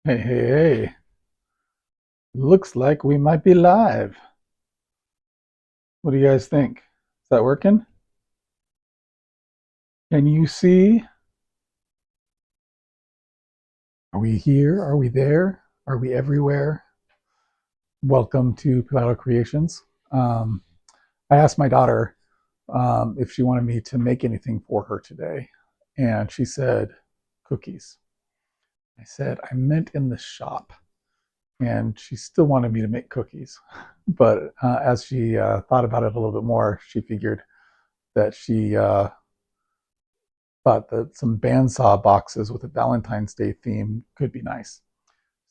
Hey, hey, hey. Looks like we might be live. What do you guys think? Is that working? Can you see? Are we here? Are we there? Are we everywhere? Welcome to Pilato Creations. Um, I asked my daughter if she wanted me to make anything for her today, and she said cookies. I said, I meant in the shop, and she still wanted me to make cookies. But as she thought about it a little bit more, she figured that she thought that some bandsaw boxes with a Valentine's Day theme could be nice.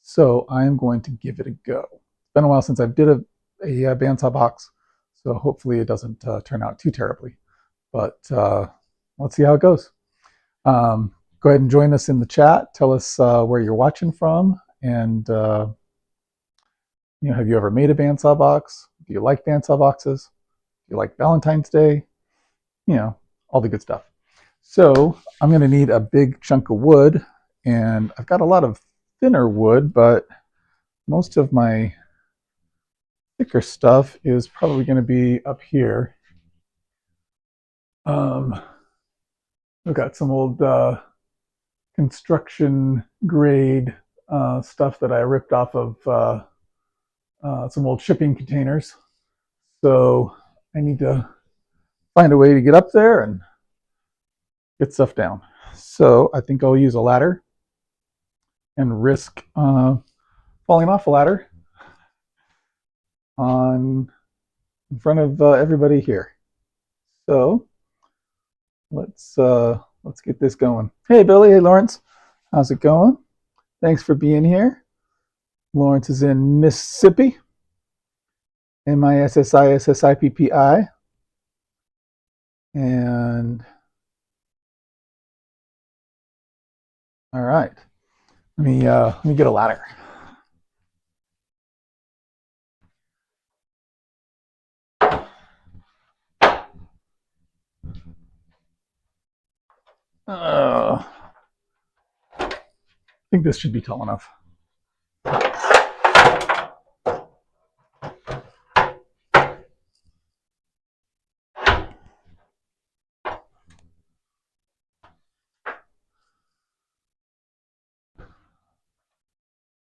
So I'm going to give it a go. It's been a while since I did a bandsaw box, so hopefully it doesn't turn out too terribly. But let's see how it goes. Go ahead and join us in the chat. Tell us where you're watching from, and have you ever made a bandsaw box? Do you like bandsaw boxes? Do you like Valentine's Day? You know, all the good stuff. So I'm going to need a big chunk of wood, and I've got a lot of thinner wood, but most of my thicker stuff is probably going to be up here. I've got some old construction grade stuff that I ripped off of some old shipping containers. So I need to find a way to get up there and get stuff down. So I think I'll use a ladder and risk falling off a ladder on in front of everybody here. So let's get this going. Hey Billy, hey Lawrence, how's it going? Thanks for being here. Lawrence is in Mississippi, Mississippi, and all right. Let me get a ladder. I think this should be tall enough.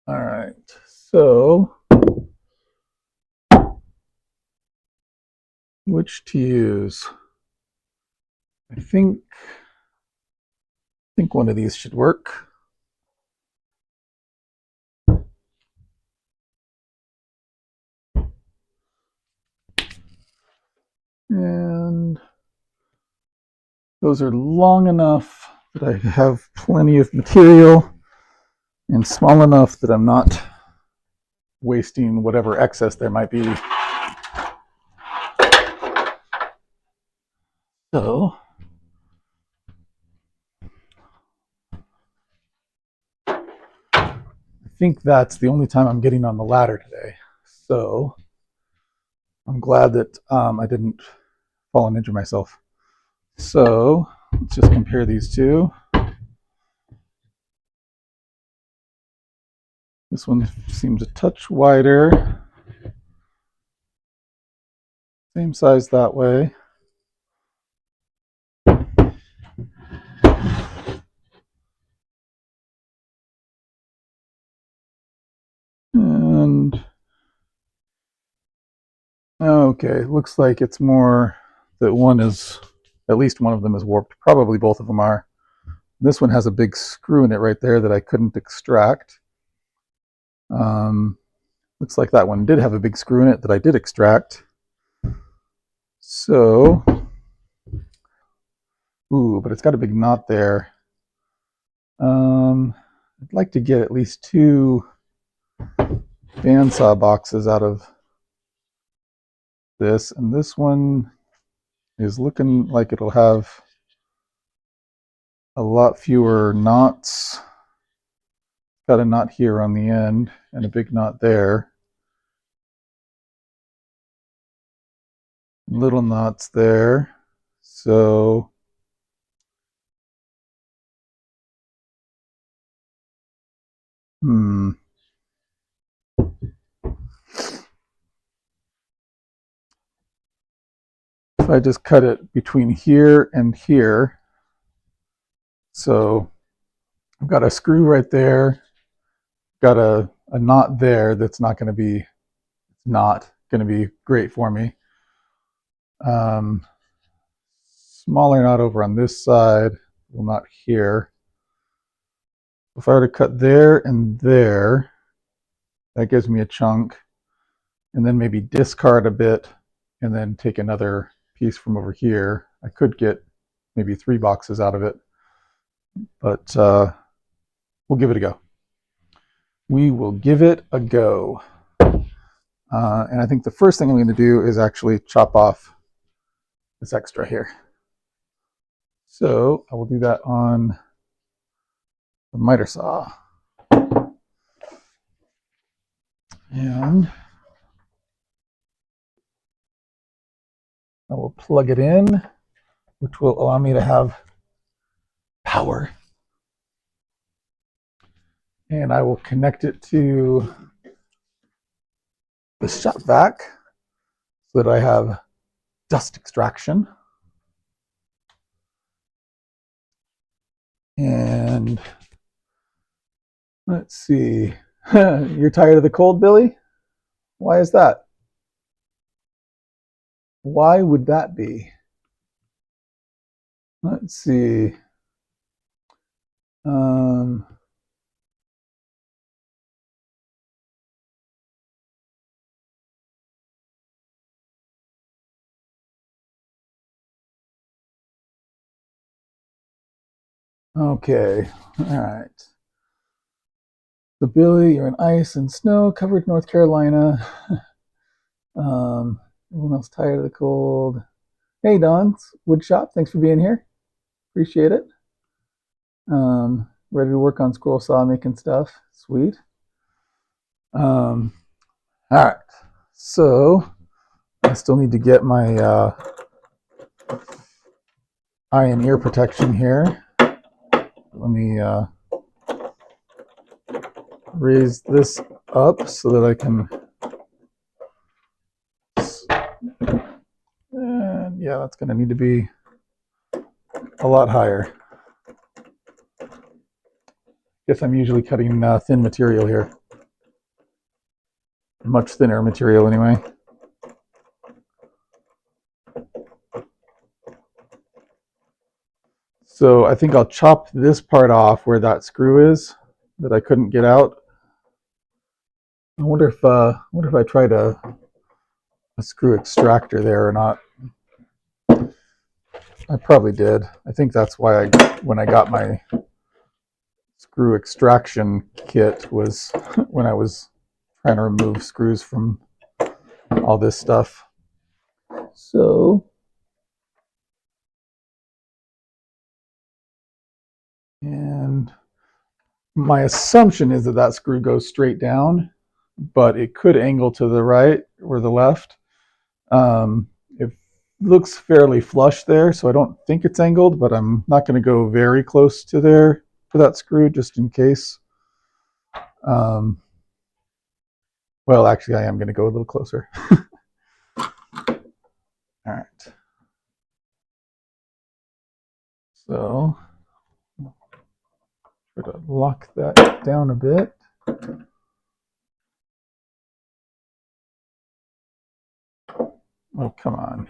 All right, so which to use? I think one of these should work. And those are long enough that I have plenty of material and small enough that I'm not wasting whatever excess there might be. So I think that's the only time I'm getting on the ladder today. So I'm glad that I didn't fall and injure myself. So let's just compare these two. This one seems a touch wider. Same size that way. And okay, looks like it's more that one is, at least one of them is warped. Probably both of them are. This one has a big screw in it right there that I couldn't extract. Looks like that one did have a big screw in it that I did extract. So, ooh, but it's got a big knot there. I'd like to get at least two bandsaw boxes out of this, and this one is looking like it'll have a lot fewer knots. Got a knot here on the end and a big knot there. Little knots there. So If I just cut it between here and here, so I've got a screw right there, got a knot there that's not going to be great for me. Smaller knot over on this side, well, not here. If I were to cut there and there, that gives me a chunk, and then maybe discard a bit and then take another piece from over here. I could get maybe 3 boxes out of it, but we'll give it a go. We will give it a go. And I think the first thing I'm going to do is actually chop off this extra here. So I will do that on the miter saw. And I will plug it in, which will allow me to have power. And I will connect it to the shop vac so that I have dust extraction. And let's see. You're tired of the cold, Billy? Why is that? Why would that be? Let's see. Okay, all right. So Billy, you're in ice and snow covered North Carolina. Everyone else tired of the cold. Hey, Don, wood shop. Thanks for being here. Appreciate it. Ready to work on scroll saw making stuff. Sweet. All right. So I still need to get my eye and ear protection here. Let me raise this up so that I can. And yeah, that's going to need to be a lot higher. Guess I'm usually cutting thin material here. Much thinner material anyway. So I think I'll chop this part off where that screw is that I couldn't get out. I wonder if I tried a screw extractor there or not. I probably did. I think that's why when I got my screw extraction kit was when I was trying to remove screws from all this stuff. So, and my assumption is that that screw goes straight down, but it could angle to the right or the left. It looks fairly flush there, so I don't think it's angled, but I'm not going to go very close to there for that screw just in case. Well, actually, I am going to go a little closer. All right. So, try to lock that down a bit. Oh, come on.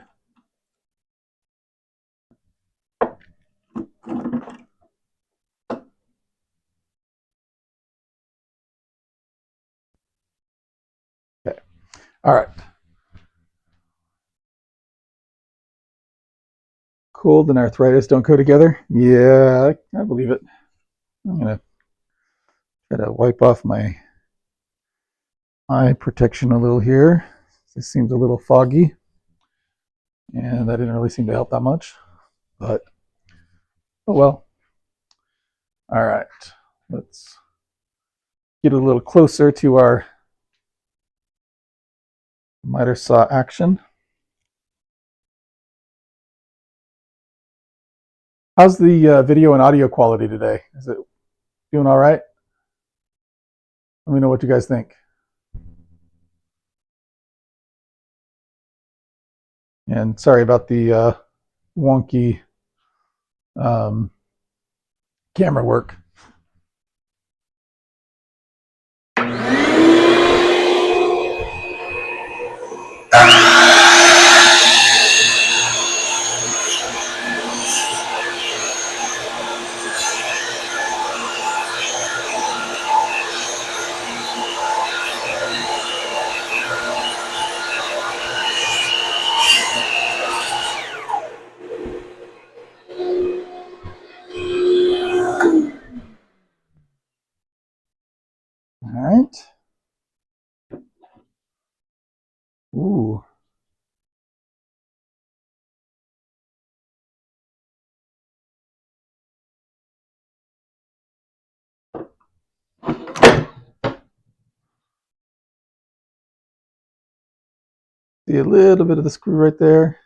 Okay. All right. Cold and arthritis don't go together? Yeah, I believe it. I'm going to try to wipe off my eye protection a little here. This seems a little foggy, and that didn't really seem to help that much, but oh well. All right, let's get a little closer to our miter saw action. How's the video and audio quality today? Is it doing all right? Let me know what you guys think. And sorry about the wonky camera work. All right. Ooh. See a little bit of the screw right there.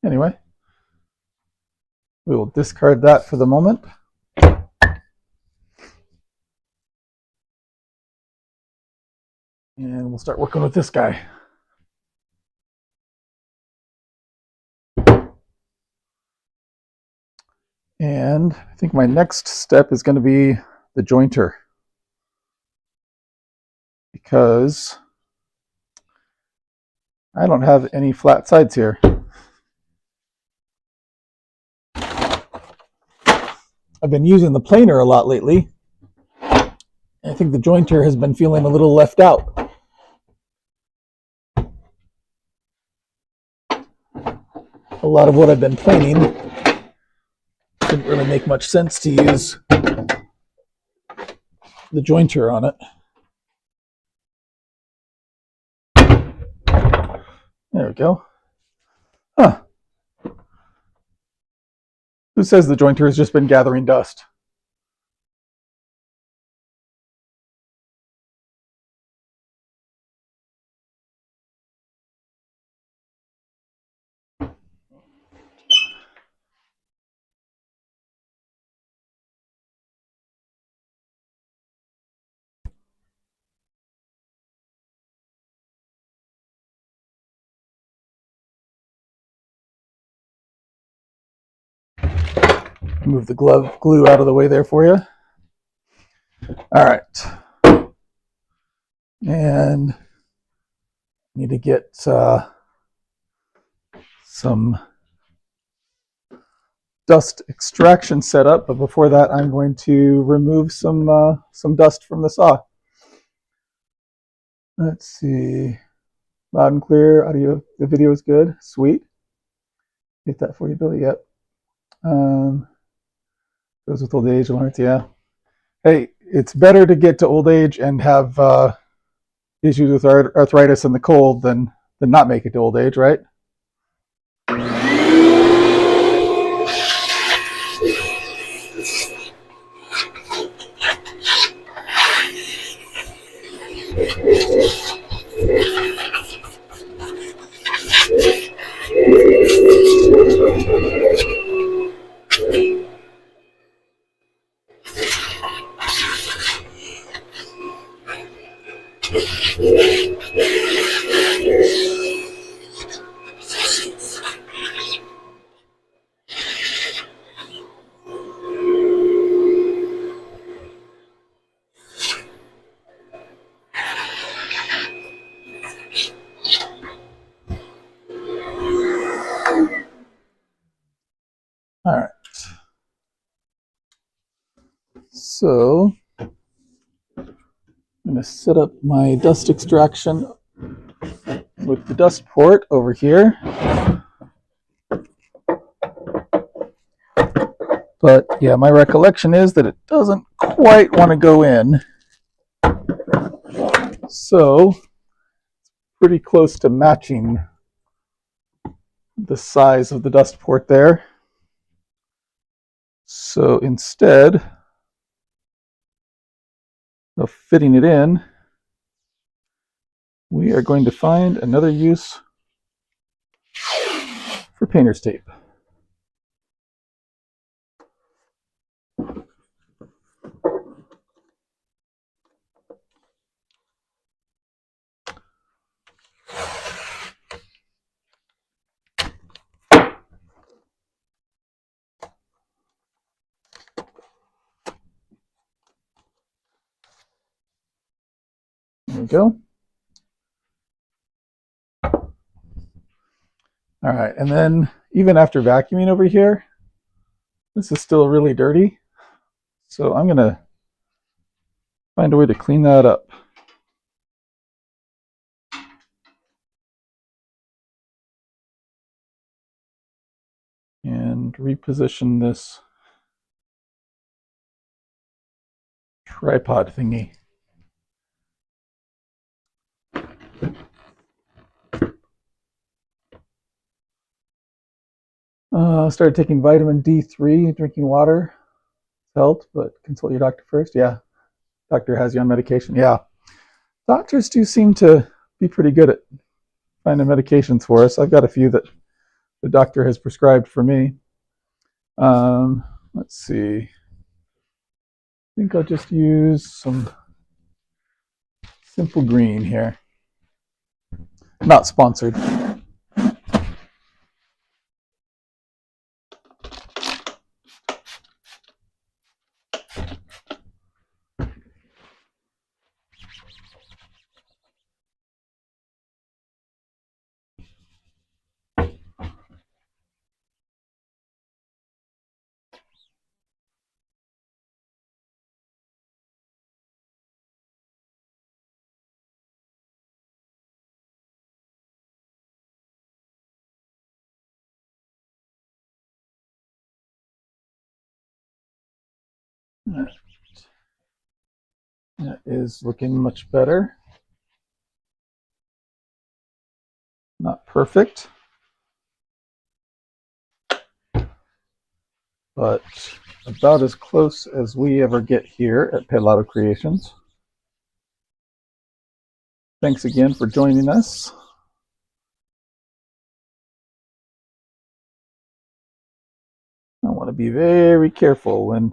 Anyway, we will discard that for the moment. And we'll start working with this guy. And I think my next step is going to be the jointer, because I don't have any flat sides here. I've been using the planer a lot lately. I think the jointer has been feeling a little left out. A lot of what I've been planing didn't really make much sense to use the jointer on it. There we go. Huh. Who says the jointer has just been gathering dust? Move the glue out of the way there for you. All right. And need to get some dust extraction set up, but before that I'm going to remove some dust from the saw. Let's see. Loud and clear audio. The video is good. Sweet. Get that for you, Billy. Yep. Goes with old age, Lawrence. Yeah. Hey, it's better to get to old age and have issues with arthritis and the cold than not make it to old age, right? All right. So I'm going to set up my dust extraction with the dust port over here. But yeah, my recollection is that it doesn't quite want to go in. So pretty close to matching the size of the dust port there. So instead of fitting it in, we are going to find another use for painter's tape. we go. All right, and then even after vacuuming over here, this is still really dirty. So I'm going to find a way to clean that up. And reposition this tripod thingy. Started taking vitamin D3, drinking water. Helped, but consult your doctor first. Yeah, doctor has you on medication. Yeah, doctors do seem to be pretty good at finding medications for us. I've got a few that the doctor has prescribed for me. Let's see. I think I'll just use some Simple Green here. Not sponsored. That is looking much better. Not perfect, but about as close as we ever get here at Pelado Creations. Thanks again for joining us. I want to be very careful when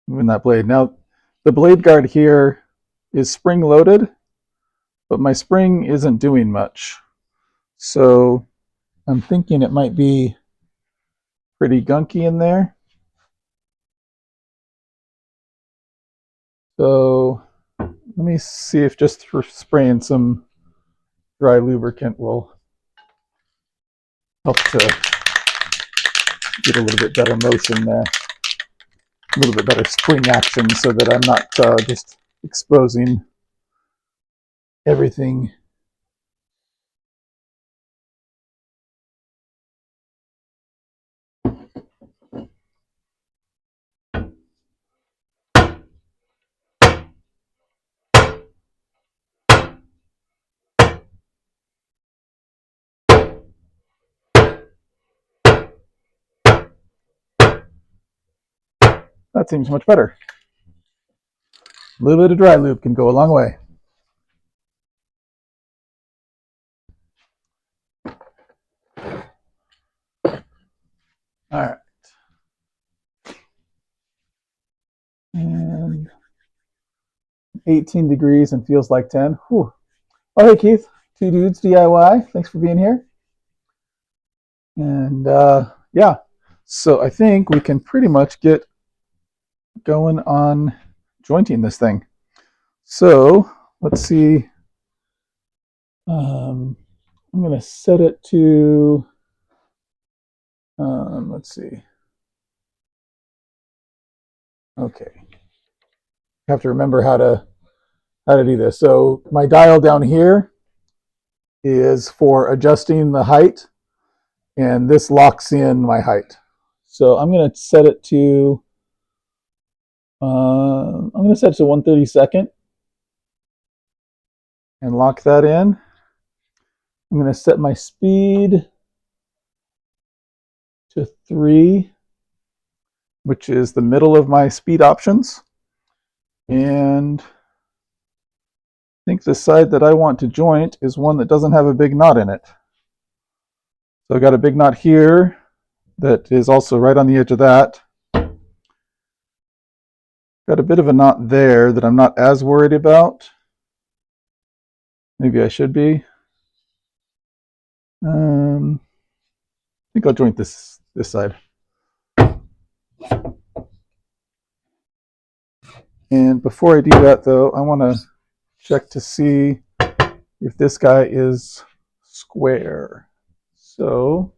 moving that blade. Now, the blade guard here is spring loaded, but my spring isn't doing much. So I'm thinking it might be pretty gunky in there. So let me see if just spraying some dry lubricant will help to get a little bit better motion there. A little bit better spring action so that I'm not just exposing everything. That seems much better. A little bit of dry lube can go a long way. All right. And 18 degrees and feels like 10. Whew. Oh, hey, Keith. Two Dudes DIY. Thanks for being here. And yeah, so I think we can pretty much get going on jointing this thing. So let's see. I'm going to set it to, let's see. Okay. I have to remember how to do this. So my dial down here is for adjusting the height, and this locks in my height. So I'm going to set it to, 1/32 and lock that in. I'm going to set my speed to 3, which is the middle of my speed options. And I think the side that I want to joint is one that doesn't have a big knot in it. So I've got a big knot here that is also right on the edge of that. Got a bit of a knot there that I'm not as worried about. Maybe I should be. I think I'll joint this side. And before I do that, though, I want to check to see if this guy is square. So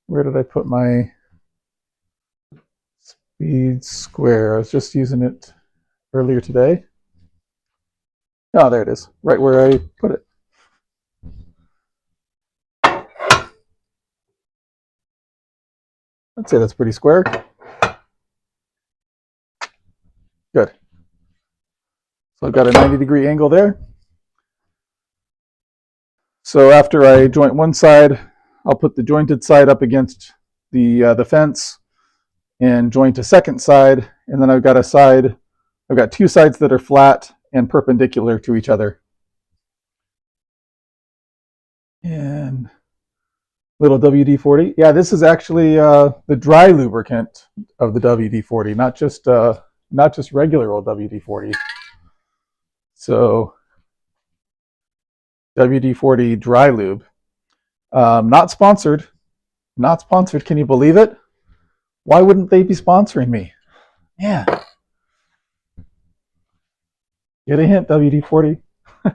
where did I put my speed square? I was just using it earlier today. Oh, there it is, right where I put it. I'd say that's pretty square. Good. So I've got a 90-degree angle there. So after I joint one side, I'll put the jointed side up against the fence and joint a second side, and then I've got two sides that are flat and perpendicular to each other. And little WD-40. Yeah, this is actually the dry lubricant of the WD-40, not just regular old WD-40. So WD-40 dry lube. Not sponsored. Not sponsored. Can you believe it? Why wouldn't they be sponsoring me? Yeah. Get a hint, WD-40. All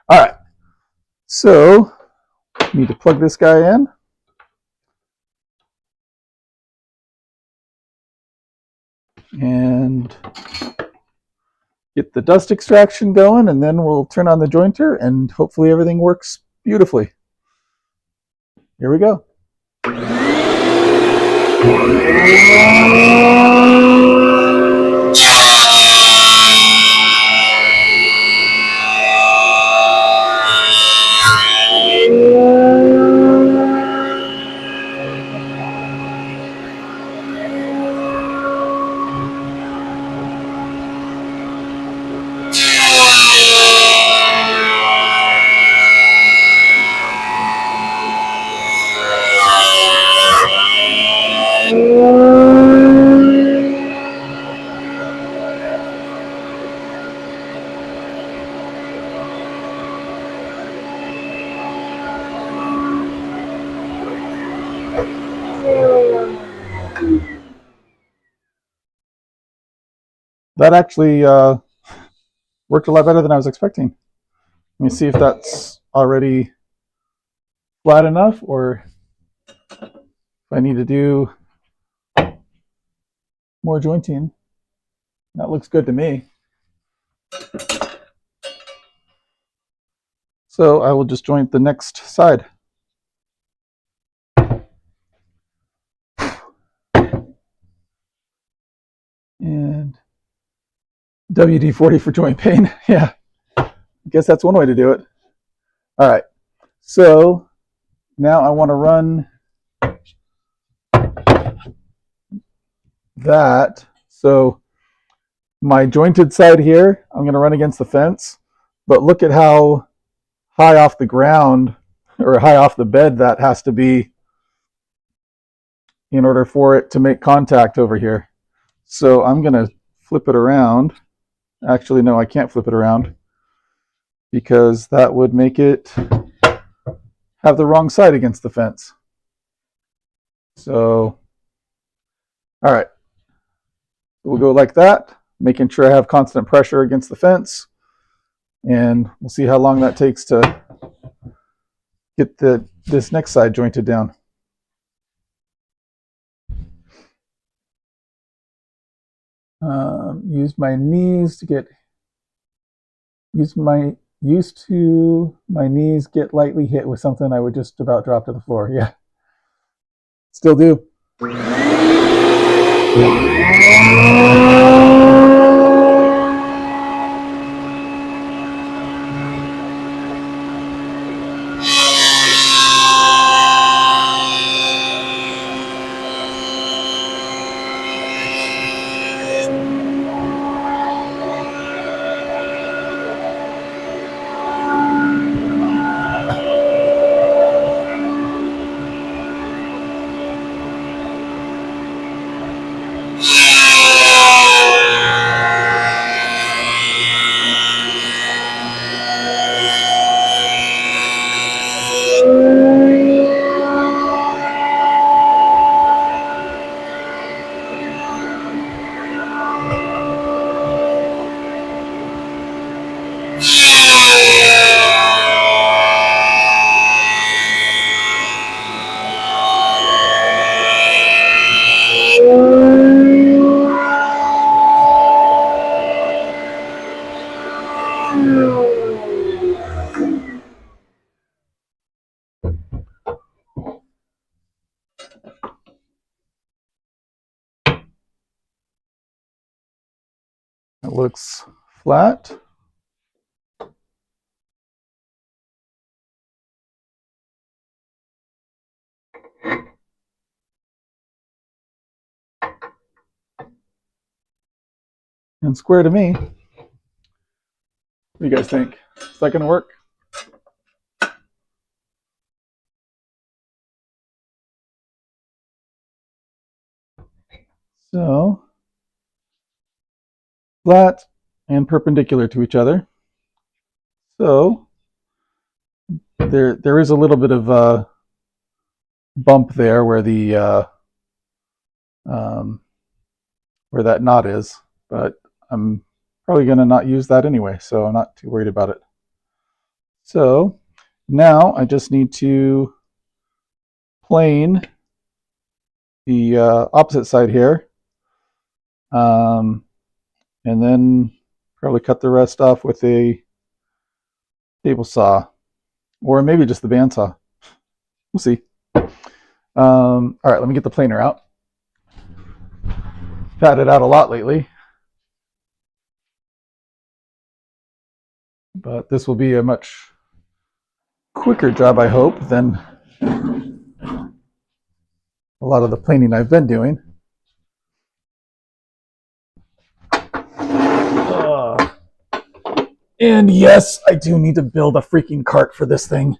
right. So, need to plug this guy in. And get the dust extraction going, and then we'll turn on the jointer, and hopefully everything works beautifully. Here we go. That actually worked a lot better than I was expecting. Let me see if that's already flat enough, or if I need to do more jointing. That looks good to me. So I will just joint the next side. And WD-40 for joint pain. Yeah, I guess that's one way to do it. All right, so now I want to run that. So my jointed side here, I'm going to run against the fence, but look at how high off the ground or high off the bed that has to be in order for it to make contact over here. So I'm going to flip it around. Actually, no, I can't flip it around because that would make it have the wrong side against the fence. So, all right, we'll go like that, making sure I have constant pressure against the fence, and we'll see how long that takes to get this next side jointed down. Used my knees get lightly hit with something I would just about drop to the floor. Yeah, still do. It looks flat. And square to me. What do you guys think? Is that going to work? So, flat and perpendicular to each other. So, there is a little bit of a bump there where the where that knot is, but I'm probably going to not use that anyway, so I'm not too worried about it. So now I just need to plane the opposite side here, and then probably cut the rest off with a table saw, or maybe just the bandsaw. We'll see. All right, let me get the planer out. Had it out a lot lately, but this will be a much quicker job, I hope, than a lot of the planing I've been doing. And yes, I do need to build a freaking cart for this thing.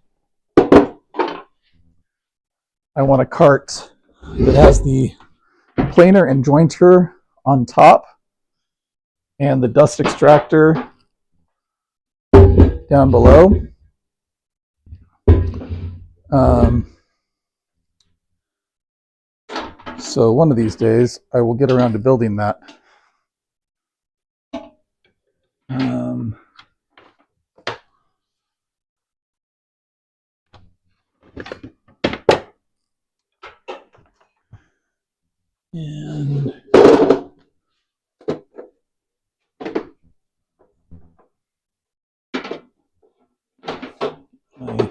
I want a cart that has the planer and jointer on top and the dust extractor down below. So one of these days I will get around to building that. And my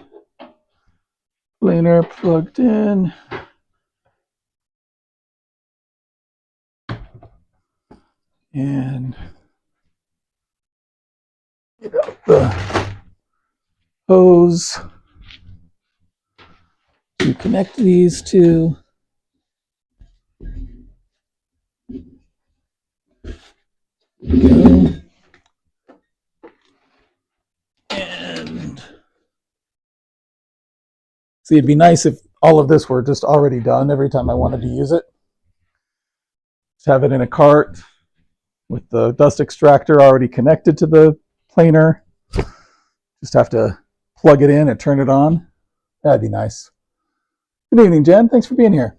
planer plugged in. And get out the hose to connect these two. Go. And see, it'd be nice if all of this were just already done every time I wanted to use it. Just have it in a cart with the dust extractor already connected to the planer. Just have to plug it in and turn it on. That'd be nice. Good evening, Jen. Thanks for being here.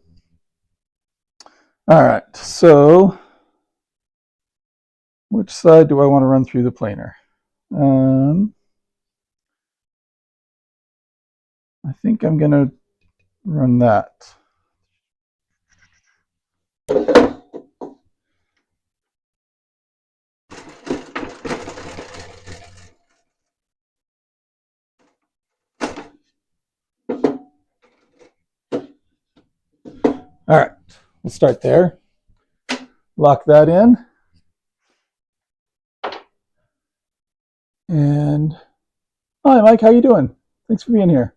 All right, so which side do I want to run through the planer? I think I'm going to run that. All right, we'll start there. Lock that in. And hi, Mike, how you doing? Thanks for being here.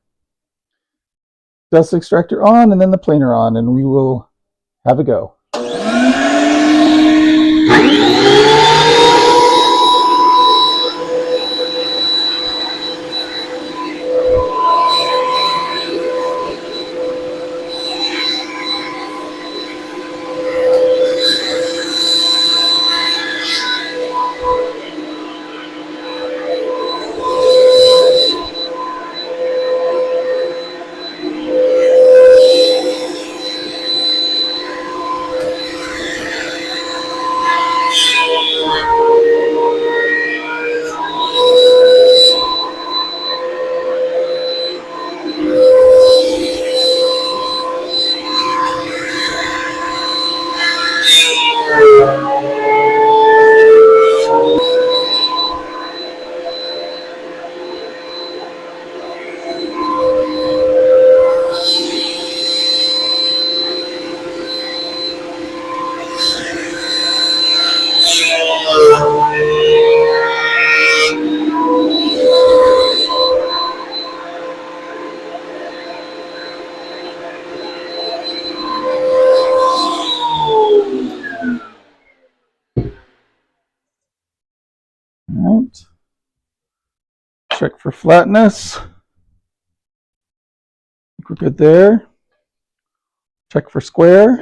Dust extractor on, and then the planer on, and we will have a go. Check for flatness. I think we're good there. Check for square.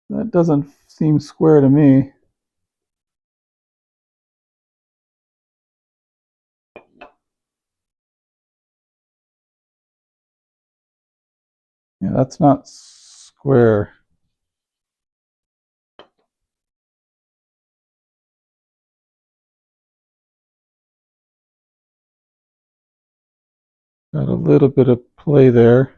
That doesn't seem square to me. Yeah, that's not square. Got a little bit of play there.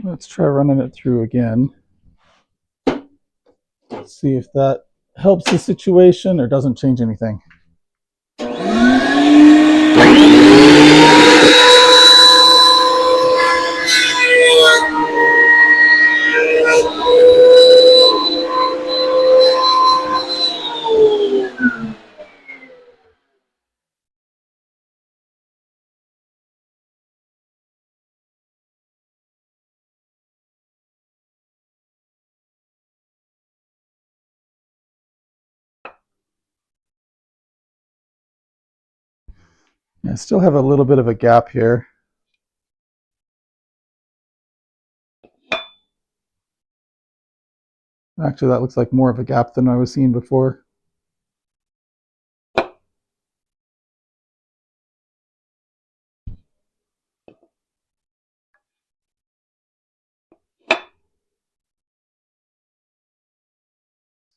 Let's try running it through again. Let's see if that helps the situation or doesn't change anything. I still have a little bit of a gap here. Actually, that looks like more of a gap than I was seeing before.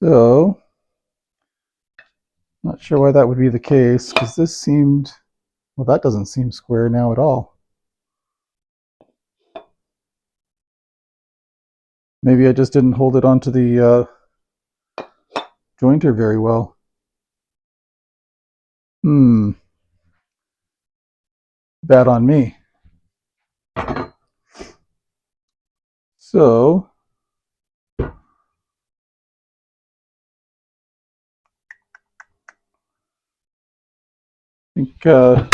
So, not sure why that would be the case, because this seemed, well, that doesn't seem square now at all. Maybe I just didn't hold it onto the jointer very well. Bad on me. So, I think, let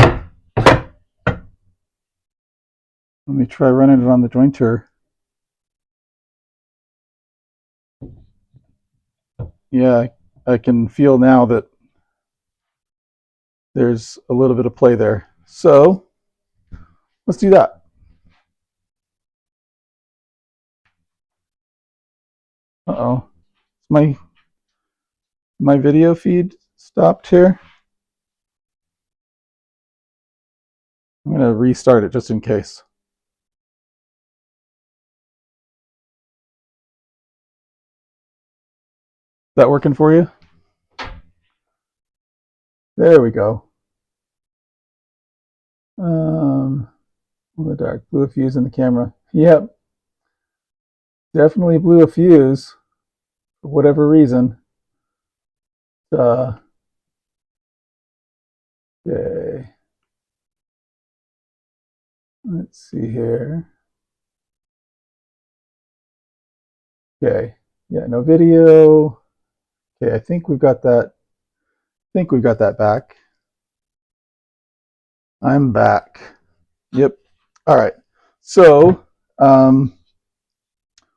me try running it on the jointer. Yeah, I can feel now that there's a little bit of play there. So, let's do that. Uh-oh. My video feed stopped here. I'm going to restart it just in case. Is that working for you? There we go. The dark blew a fuse in the camera. Yep. Definitely blew a fuse for whatever reason. Okay. Let's see here. Okay. Yeah, no video. Okay, I think we've got that. Back. I'm back. Yep. All right. So,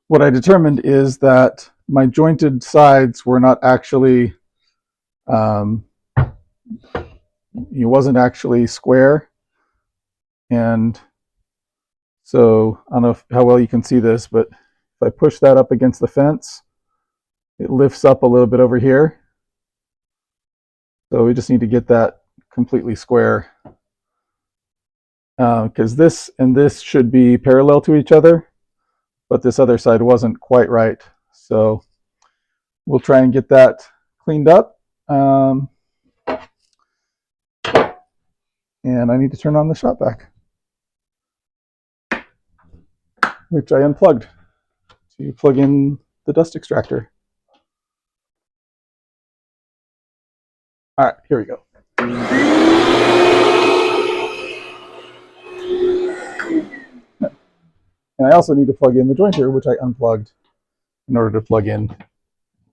what I determined is that my jointed sides were not actually, it wasn't actually square. And so, I don't know how well you can see this, but if I push that up against the fence, it lifts up a little bit over here. So we just need to get that completely square. Because this and this should be parallel to each other, but this other side wasn't quite right. So we'll try and get that cleaned up. And I need to turn on the shop vac, which I unplugged to plug in the dust extractor. All right, here we go. And I also need to plug in the jointer, which I unplugged in order to plug in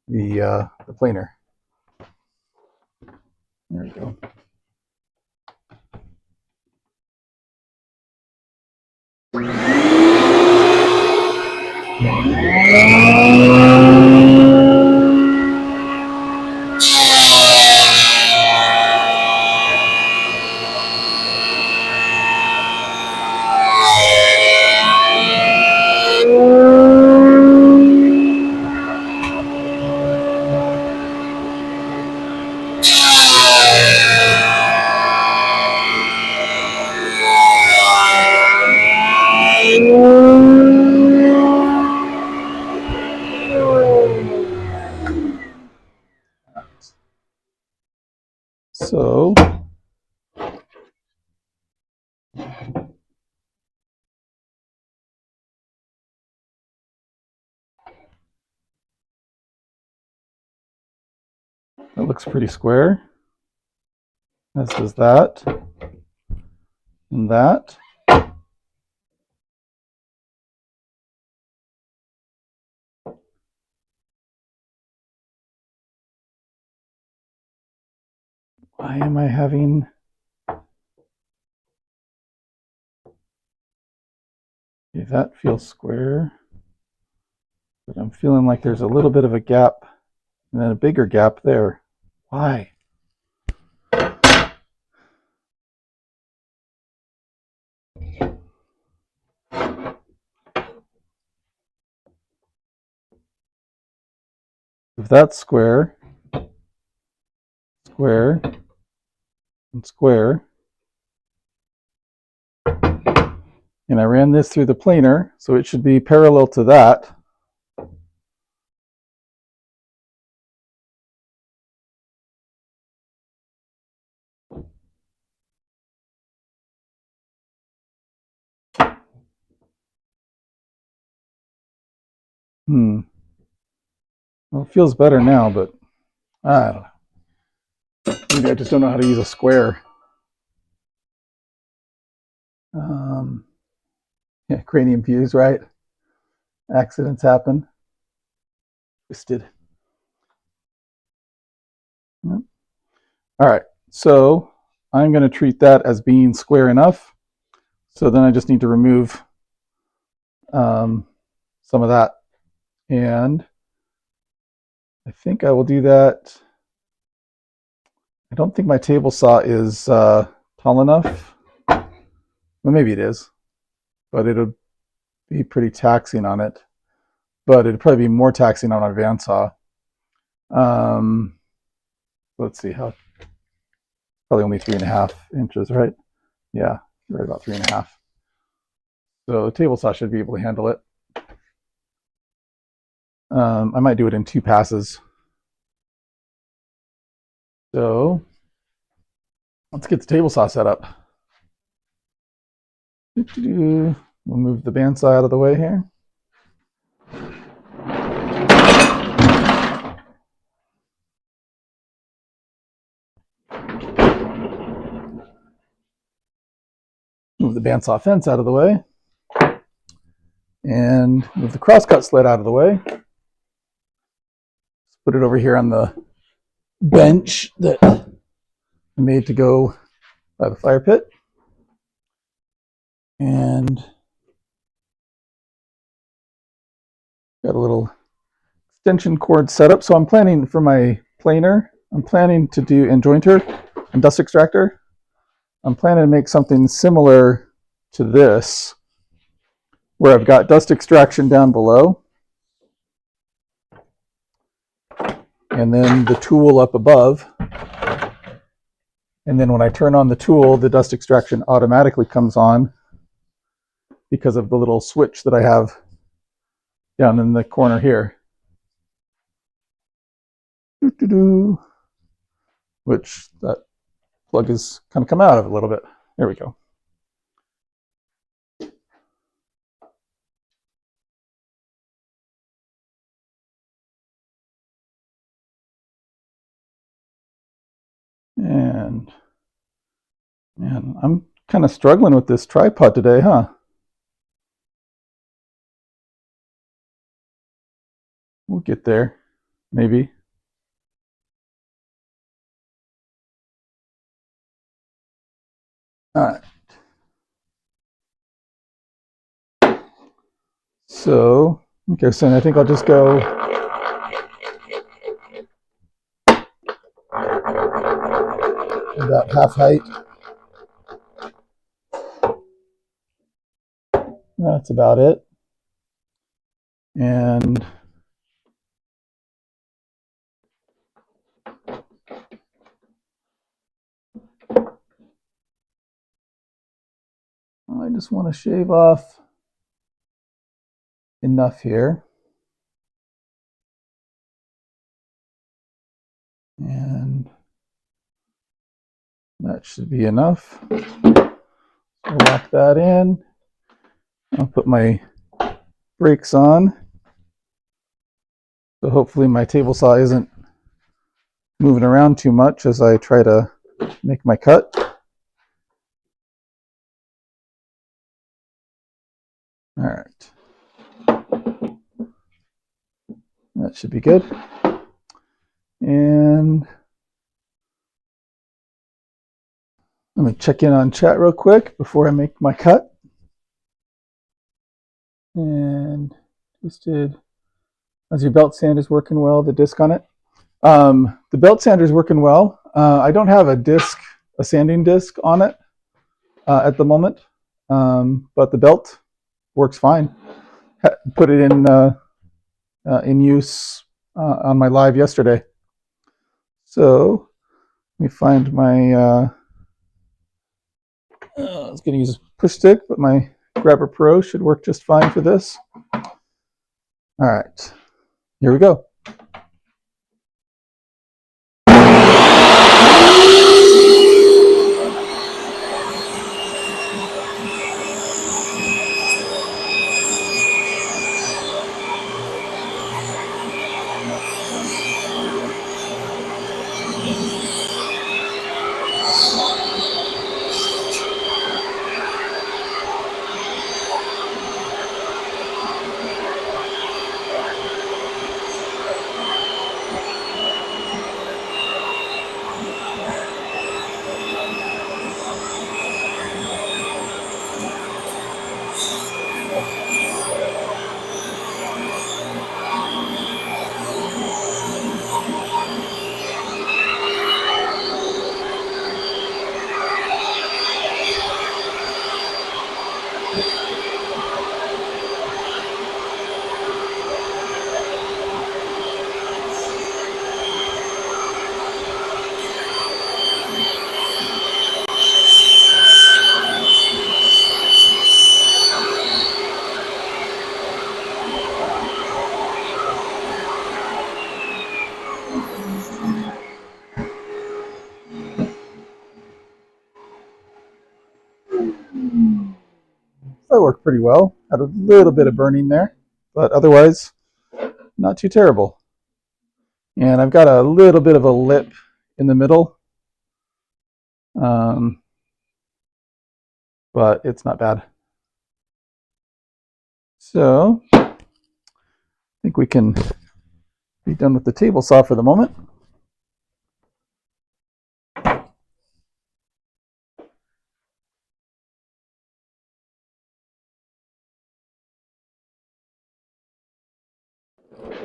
the planer. There we go. So that looks pretty square, as does that and that. Why am I having... Okay, that feels square, but I'm feeling like there's a little bit of a gap and then a bigger gap there. Why? If that's square, square, and square, and I ran this through the planer, so it should be parallel to that. Well, it feels better now, but I don't know. Maybe I just don't know how to use a square. Yeah, cranium fuse, right? Accidents happen. Twisted. Yep. All right, so I'm going to treat that as being square enough. So then I just need to remove some of that. And I think I will do that. I don't think my table saw is tall enough. Well, maybe it is, but it'll be pretty taxing on it. But it'd probably be more taxing on our bandsaw. Let's see, how probably only 3.5 inches, right? Yeah, right about 3.5. So the table saw should be able to handle it. I might do it in 2 passes. So let's get the table saw set up. We'll move the bandsaw out of the way here. Move the bandsaw fence out of the way. And move the crosscut sled out of the way. Let's put it over here on the bench that I made to go by the fire pit. And got a little extension cord set up. So I'm planning for my planer, I'm planning to do and jointer and dust extractor. I'm planning to make something similar to this, where I've got dust extraction down below, and then the tool up above. And then when I turn on the tool, the dust extraction automatically comes on because of the little switch that I have down in the corner here. Which that plug is kind of come out of a little bit. There we go. And man, I'm kind of struggling with this tripod today, huh? We'll get there, maybe. All right. So, okay, so I think I'll just go about half height. That's about it. And I just want to shave off enough here. And that should be enough. I'll lock that in. I'll put my brakes on. So hopefully my table saw isn't moving around too much as I try to make my cut. All right. That should be good. And let me check in on chat real quick before I make my cut. And twisted. As your belt sander is working well, the disc on it. The belt sander is working well. I don't have a sanding disc on it at the moment, but the belt works fine. Put it in use on my live yesterday. So let me find my. I was going to use a push stick, but my Grabber Pro should work just fine for this. All right, here we go. That worked pretty well. Had a little bit of burning there, but otherwise not too terrible. And I've got a little bit of a lip in the middle, but it's not bad. So I think we can be done with the table saw for the moment.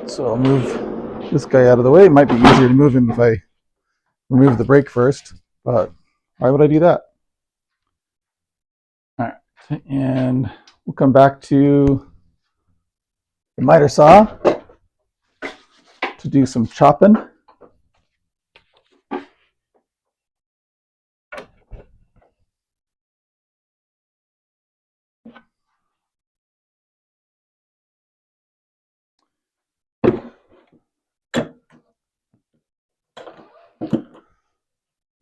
So I'll move this guy out of the way. It might be easier to move him if I remove the brake first, but why would I do that? All right, and we'll come back to the miter saw to do some chopping.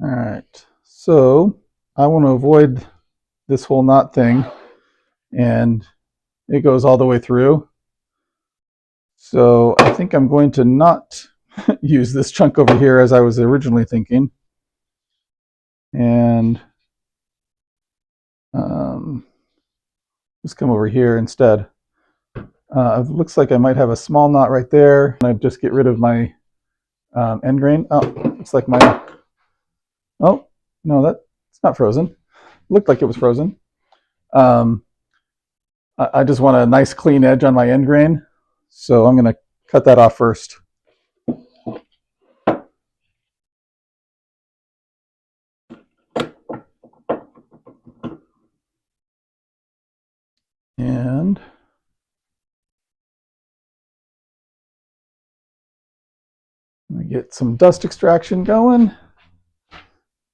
All right, so I want to avoid this whole knot thing, and it goes all the way through. So I think I'm going to not use this chunk over here as I was originally thinking. and just come over here instead. It looks like I might have a small knot right there. And I just get rid of my end grain. Oh, it's like my, oh, no, that's not frozen. It looked like it was frozen. I just want a nice clean edge on my end grain. So I'm going to cut that off first. And I get some dust extraction going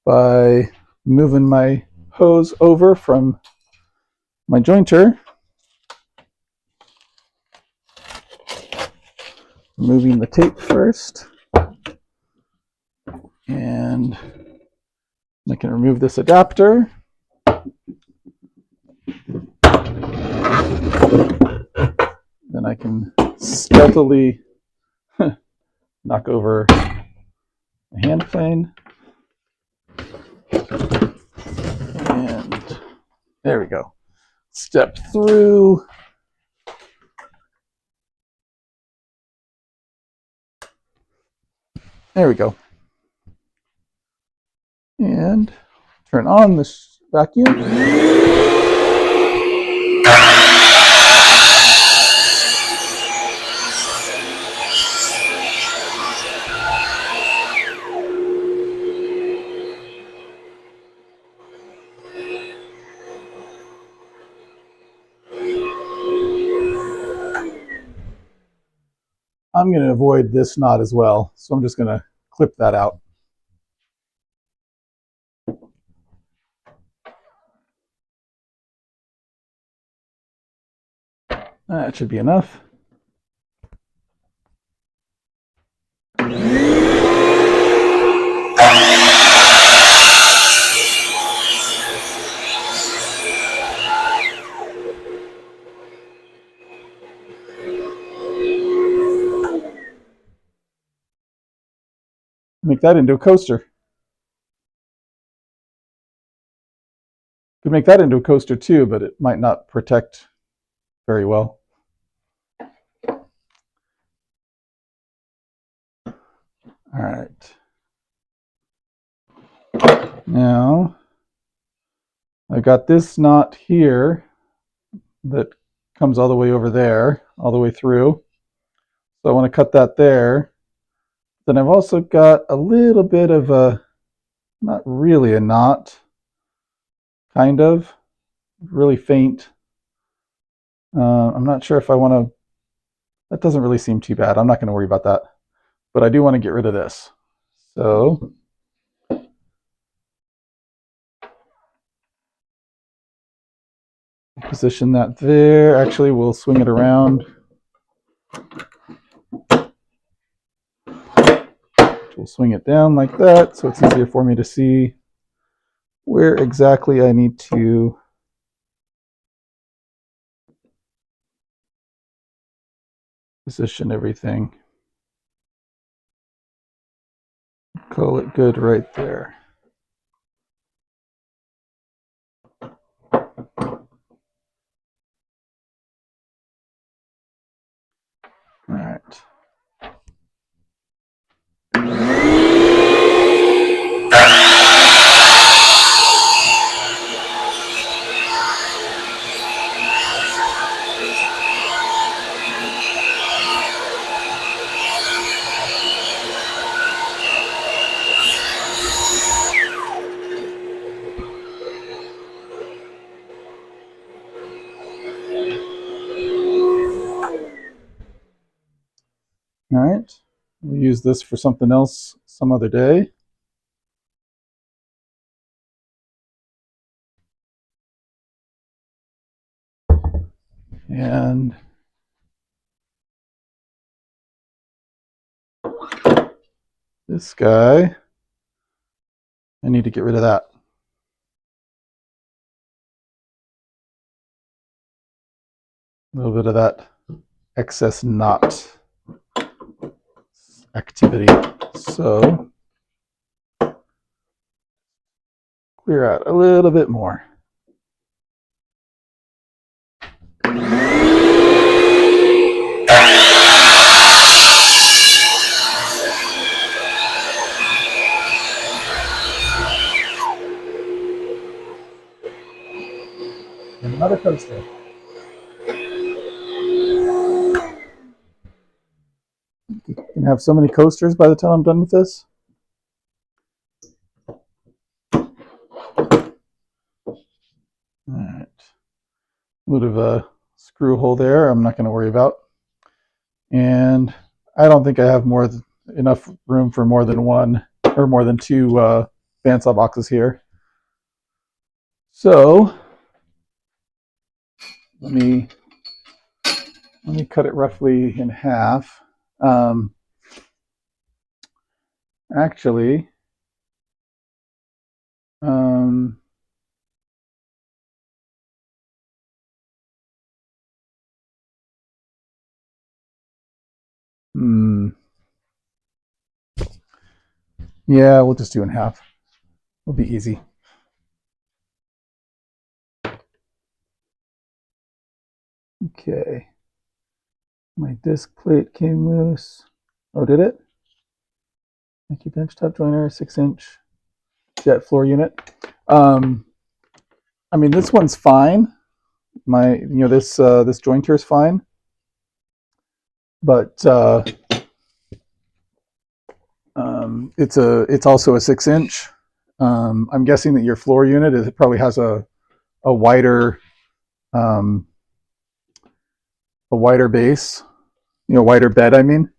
by moving my hose over from my jointer, removing the tape first, and I can remove this adapter. Then I can stealthily knock over the hand plane. And there we go. Step through. There we go. And turn on the vacuum. I'm going to avoid this knot as well, so I'm just going to clip that out. That should be enough. Make that into a coaster. Could make that into a coaster too, but it might not protect very well. All right. Now, I've got this knot here that comes all the way over there, all the way through. So I want to cut that there. Then I've also got a little bit of a, not really a knot, kind of, really faint. I'm not sure if I want to, that doesn't really seem too bad. I'm not going to worry about that. But I do want to get rid of this. So position that there. Actually, we'll swing it around. We'll swing it down like that, so it's easier for me to see where exactly I need to position everything. Call it good right there. All right. All right, we'll use this for something else some other day. And this guy, I need to get rid of that. A little bit of that excess knot activity. So clear out a little bit more. And another coaster. You can have so many coasters by the time I'm done with this. All right. A little bit of a screw hole there I'm not going to worry about. And I don't think I have enough room for more than one or more than two bandsaw boxes here. So let me cut it roughly in half. Actually, yeah, we'll just do in half. It'll be easy. Okay. My disc plate came loose. Oh, did it? Thank you, benchtop joiner, 6-inch jet floor unit. I mean, this one's fine. This jointer is fine, but it's also a 6-inch. I'm guessing that your floor unit probably has a wider base, wider bed. I mean,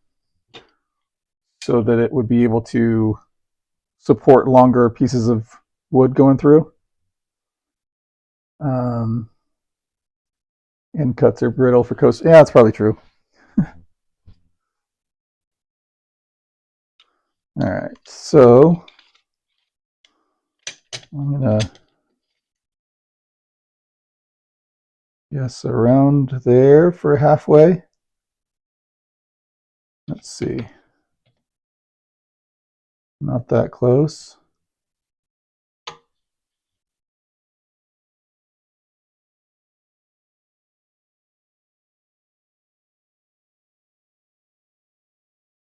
so that it would be able to support longer pieces of wood going through. End cuts are brittle for coast. Yeah, that's probably true. All right, so I'm gonna guess around there for halfway. Let's see. Not that close.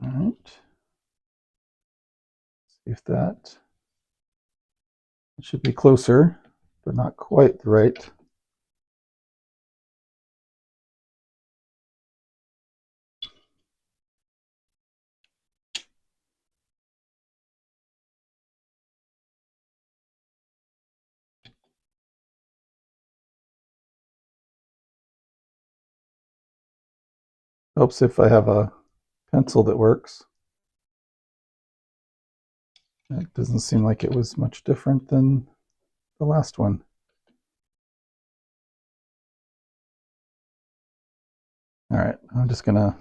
All right. See if that should be closer, but not quite right. Helps if I have a pencil that works. It doesn't seem like it was much different than the last one. All right, I'm just gonna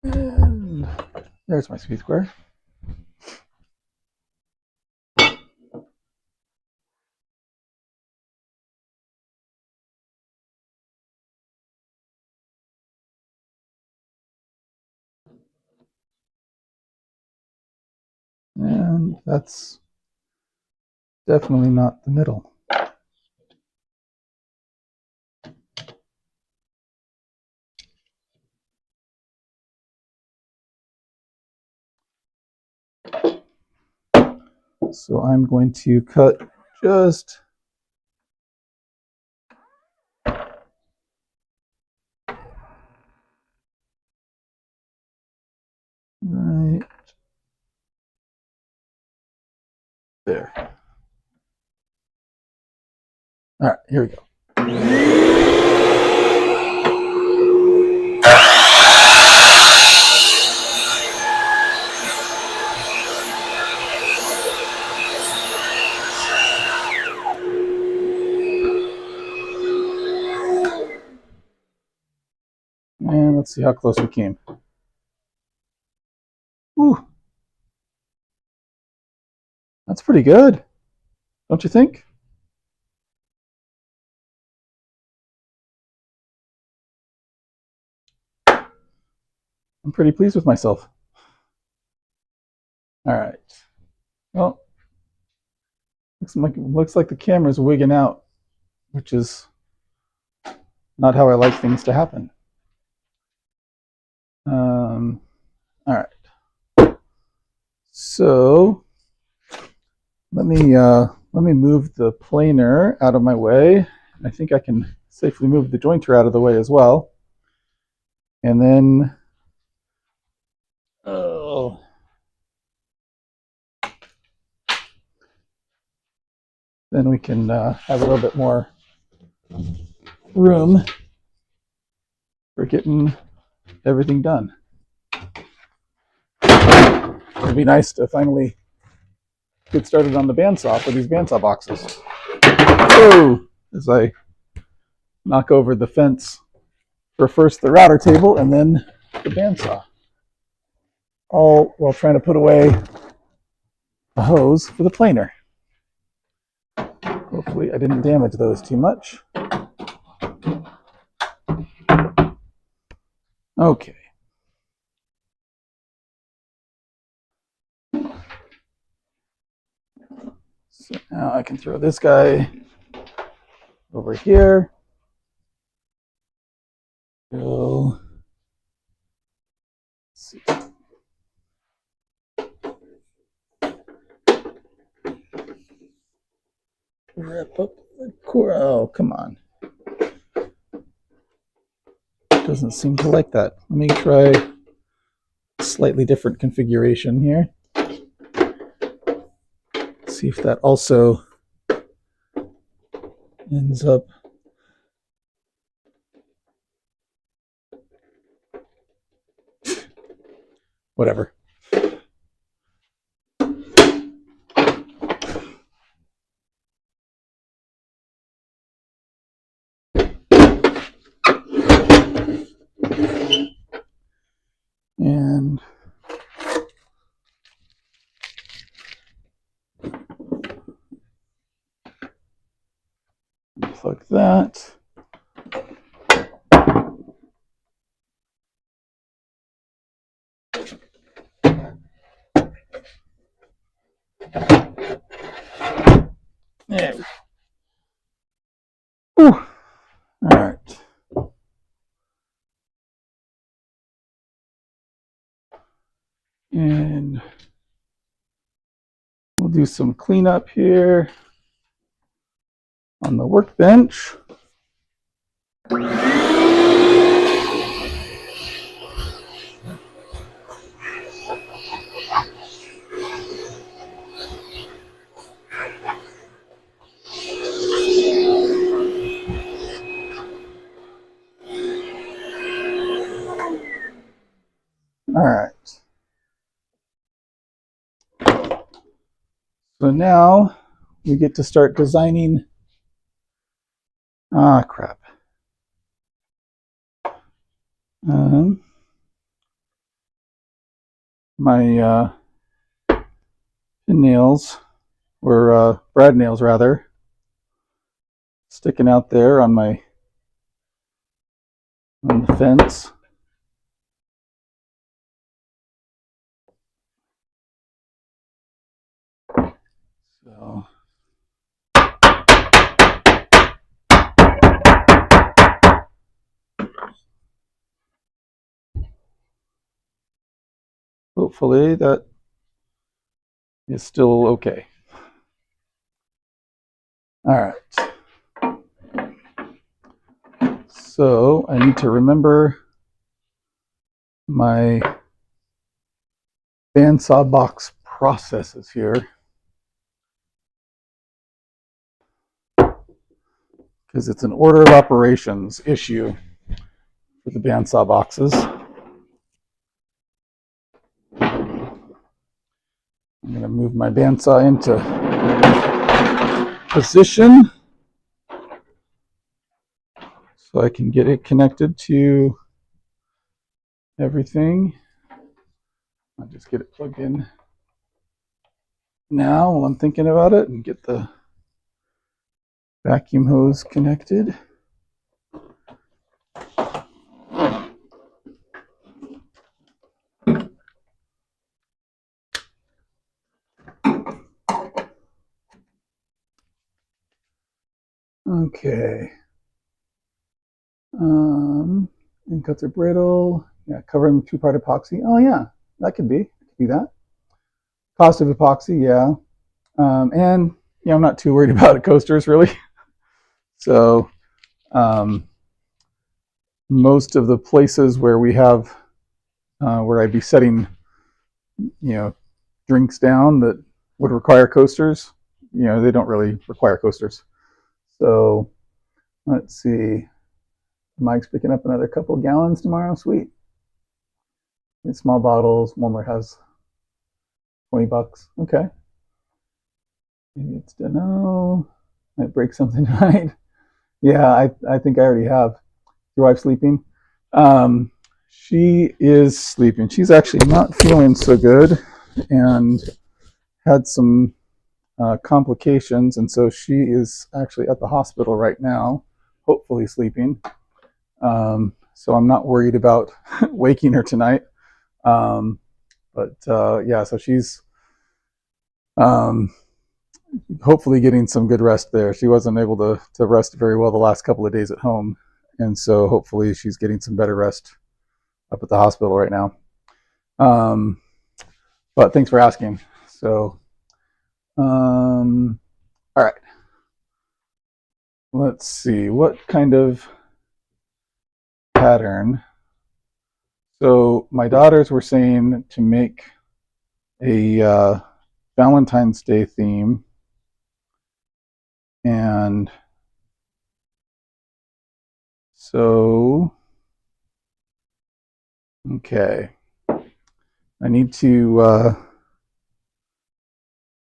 and there's my speed square. And that's definitely not the middle. So I'm going to cut just right there. All right, here we go. And let's see how close we came. Ooh, that's pretty good, don't you think? I'm pretty pleased with myself. All right. Well, looks like the camera's wigging out, which is not how I like things to happen. All right. So let me move the planer out of my way. I think I can safely move the jointer out of the way as well. And then, then we can have a little bit more room for getting everything done. It'd be nice to finally get started on the bandsaw for these bandsaw boxes. Oh, as I knock over the fence for first the router table and then the bandsaw. All while trying to put away a hose for the planer. Hopefully I didn't damage those too much. Okay. So now I can throw this guy over here. Go. Let's see. Wrap up the core. Oh, come on. Doesn't seem to like that. Let me try a slightly different configuration here. See if that also ends up whatever. And plug that. There we go. Ooh. All right. And we'll do some cleanup here on the workbench. All right. So now we get to start designing. Ah, crap. My pin nails, or brad nails rather, sticking out there on the fence. So hopefully that is still okay. All right. So I need to remember my bandsaw box processes here, because it's an order of operations issue for the bandsaw boxes. I'm going to move my bandsaw into position so I can get it connected to everything. I'll just get it plugged in now while I'm thinking about it, and get the vacuum hose connected. Okay. And cuts are brittle. Yeah, covering with two-part epoxy. Oh yeah, that could be. Could be that. Cost of epoxy, yeah. And yeah, I'm not too worried about coasters really. So most of the places where we have where I'd be setting, drinks down that would require coasters, they don't really require coasters. So let's see. Mike's picking up another couple of gallons tomorrow. Sweet. In small bottles. Walmart has $20. Okay. Maybe it's Dano. Might break something tonight. Yeah, I think I already have. Your wife sleeping? She is sleeping. She's actually not feeling so good and had some complications, and so she is actually at the hospital right now, hopefully sleeping. So I'm not worried about waking her tonight. But yeah, so she's um, hopefully getting some good rest there. She wasn't able to rest very well the last couple of days at home, and so hopefully she's getting some better rest up at the hospital right now. But thanks for asking. So, all right. Let's see, what kind of pattern? So my daughters were saying to make a Valentine's Day theme, and so okay, I need to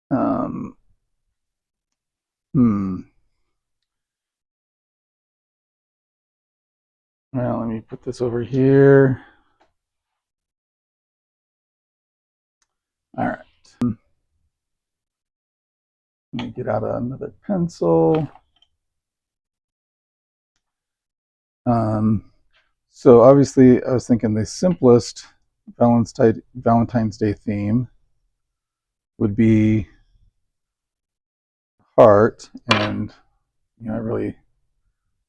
um, hmm. Well, let me put this over here. All right. Let me get out another pencil. So obviously, I was thinking the simplest Valentine's Day theme would be heart, and I really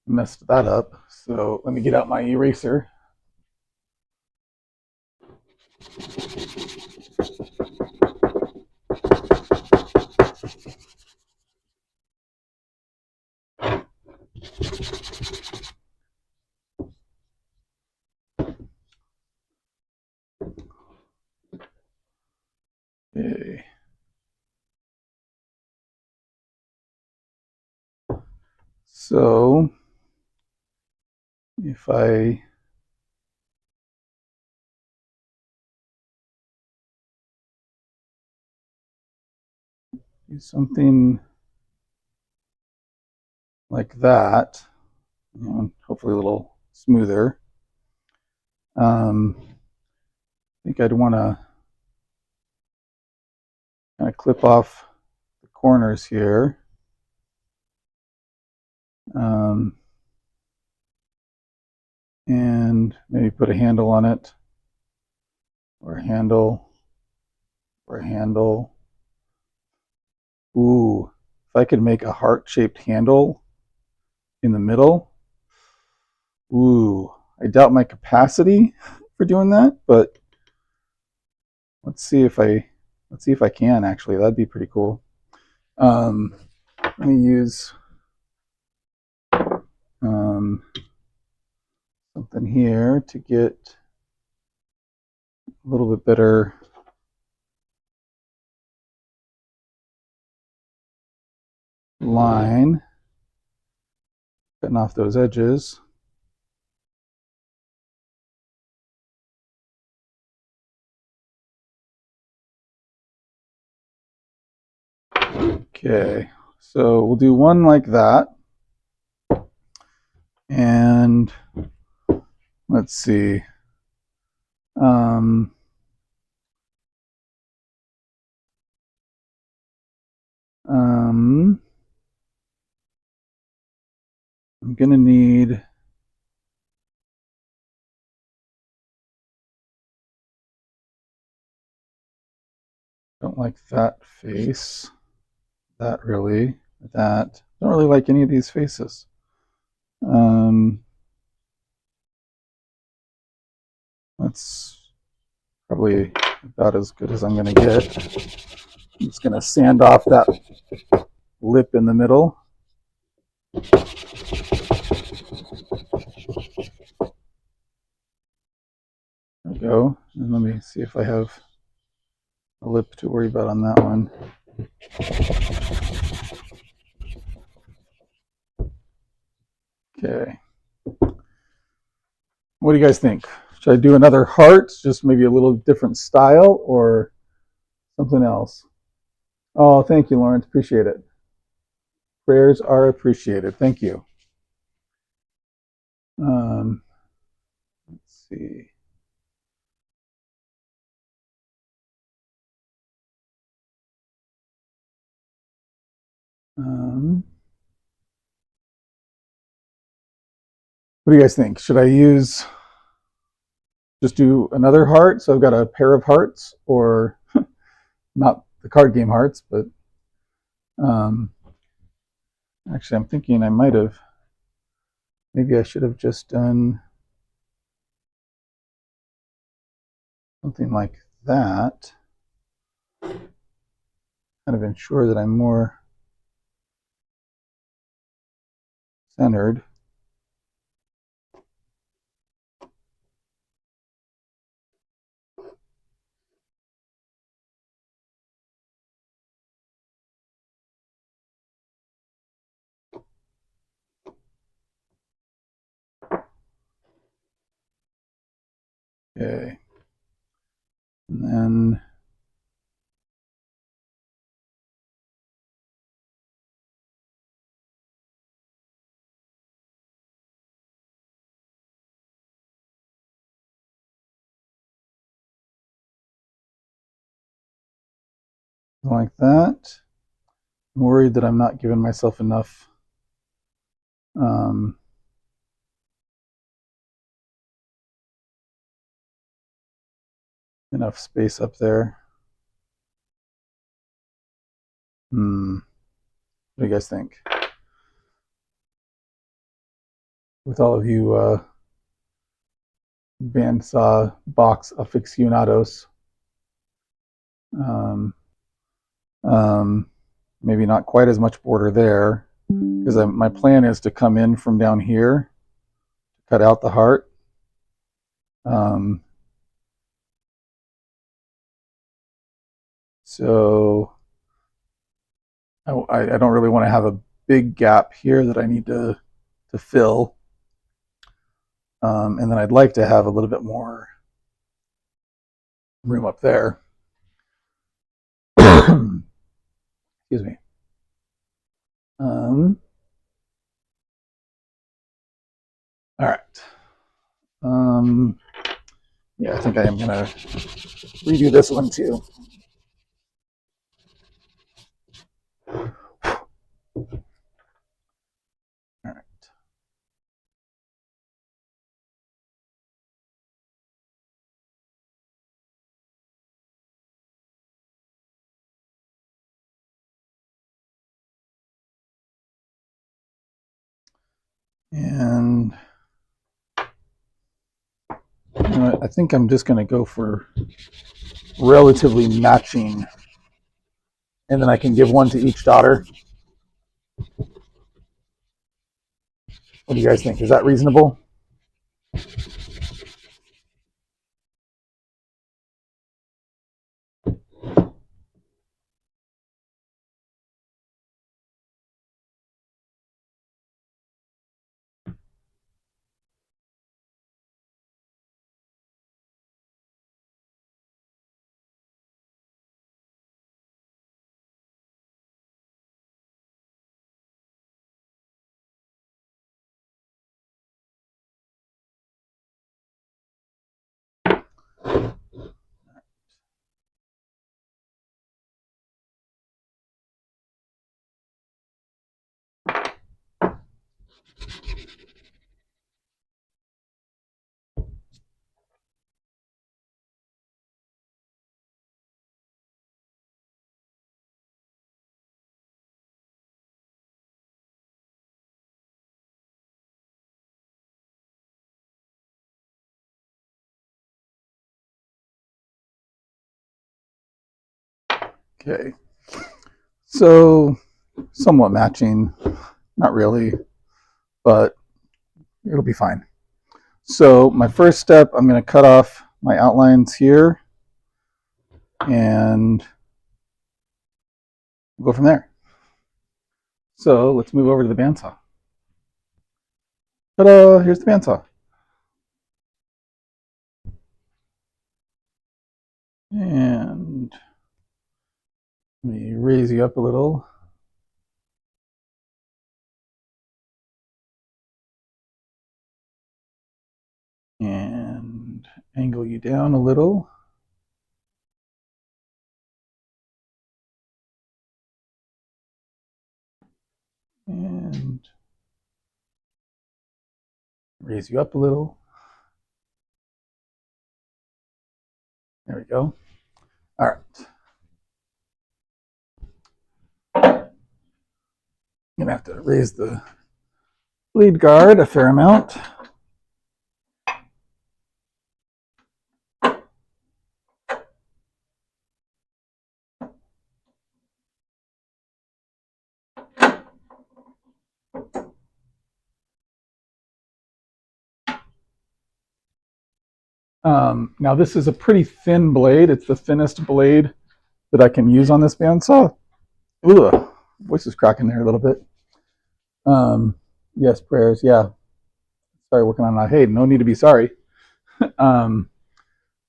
messed that up. So let me get out my eraser. Okay. So if I do something like that, hopefully a little smoother, I think I'd want to kind of clip off the corners here. And maybe put a handle on it, or a handle, or a handle. Ooh, if I could make a heart-shaped handle in the middle. Ooh, I doubt my capacity for doing that, but let's see if I can actually. That'd be pretty cool. Let me use something here to get a little bit better line, cutting off those edges. Okay, so we'll do one like that. And let's see. Um, um, I'm gonna need don't like that face. That really. That. Don't really like any of these faces. That's probably about as good as I'm going to get. I'm just going to sand off that lip in the middle. There we go. And let me see if I have a lip to worry about on that one. Okay. What do you guys think? Should I do another heart, just maybe a little different style, or something else? Oh, thank you, Lawrence. Appreciate it. Prayers are appreciated. Thank you. Let's see. What do you guys think? Should I just do another heart? So I've got a pair of hearts, or not the card game hearts, but um, actually, I'm thinking maybe I should have just done something like that. Kind of ensure that I'm more centered. Okay. And then like that. I'm worried that I'm not giving myself um, enough space up there. What do you guys think? With all of you bandsaw box aficionados, um, um, maybe not quite as much border there, because my plan is to come in from down here, cut out the heart. So I don't really want to have a big gap here that I need to fill. And then I'd like to have a little bit more room up there. Excuse me. All right. Yeah, I think I am going to redo this one too. All right. And you know what, I think I'm just going to go for relatively matching, and then I can give one to each daughter. What do you guys think? Is that reasonable? Okay, so somewhat matching, not really, but it'll be fine. So my first step, I'm going to cut off my outlines here and go from there. So let's move over to the bandsaw. Ta-da! Here's the bandsaw. And let me raise you up a little. And angle you down a little. And raise you up a little. There we go. All right. I'm gonna have to raise the bleed guard a fair amount. Now this is a pretty thin blade. It's the thinnest blade that I can use on this bandsaw. Ugh, voice is cracking there a little bit. Yes, prayers. Yeah, sorry, working on that. Hey, no need to be sorry.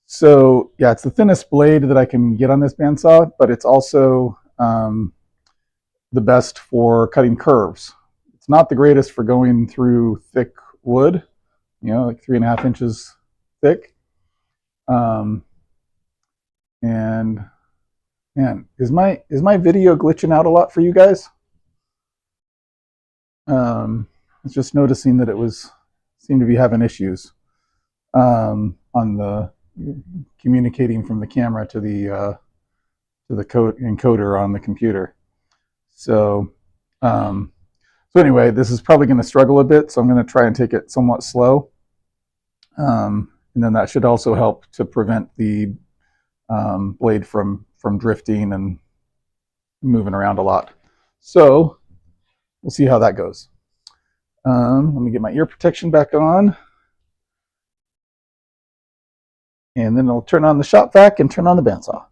So yeah, it's the thinnest blade that I can get on this bandsaw, but it's also the best for cutting curves. It's not the greatest for going through thick wood, like 3.5 inches thick. And man, is my video glitching out a lot for you guys? I was just noticing that seemed to be having issues on the communicating from the camera to the code encoder on the computer. So anyway, this is probably going to struggle a bit, so I'm going to try and take it somewhat slow. And then that should also help to prevent the blade from drifting and moving around a lot. So we'll see how that goes. Let me get my ear protection back on. And then I'll turn on the shop vac and turn on the bandsaw.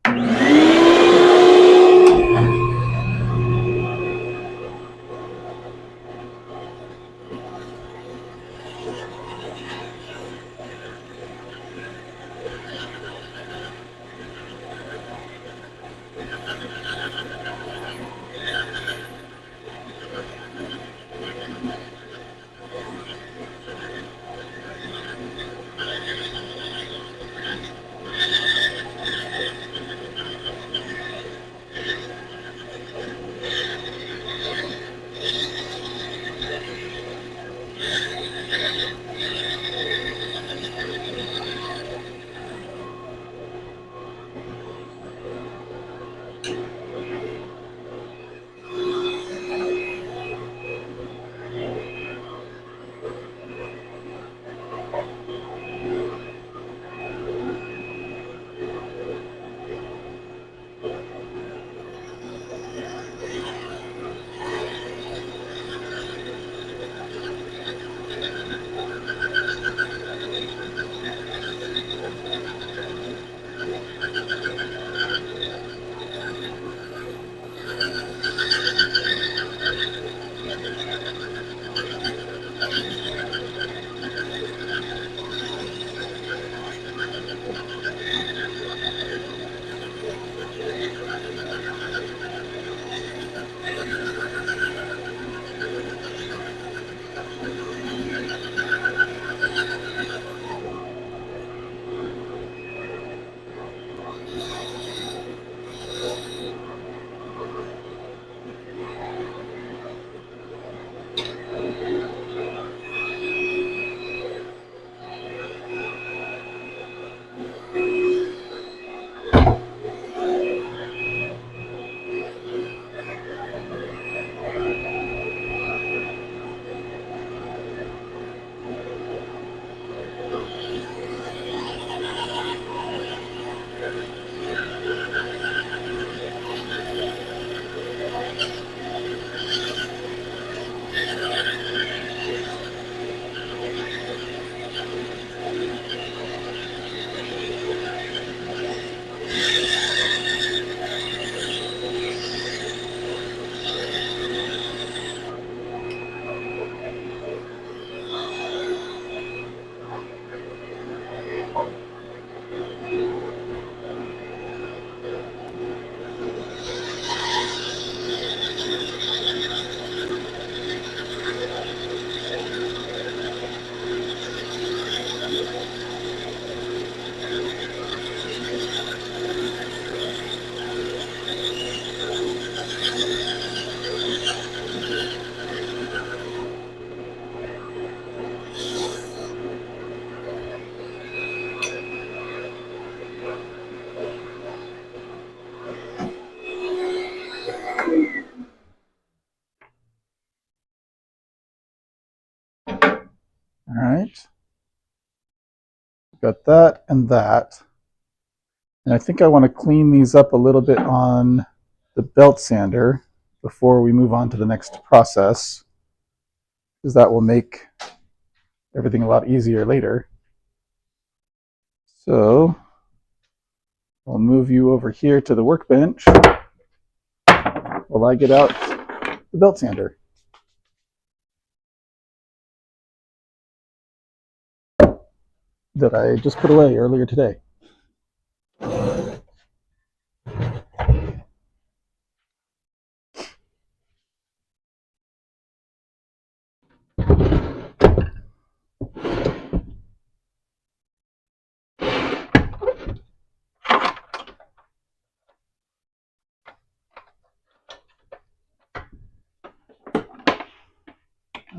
All right. Got that and that. And I think I want to clean these up a little bit on the belt sander before we move on to the next process, because that will make everything a lot easier later. So I'll move you over here to the workbench while I get out the belt sander. That I just put away earlier today.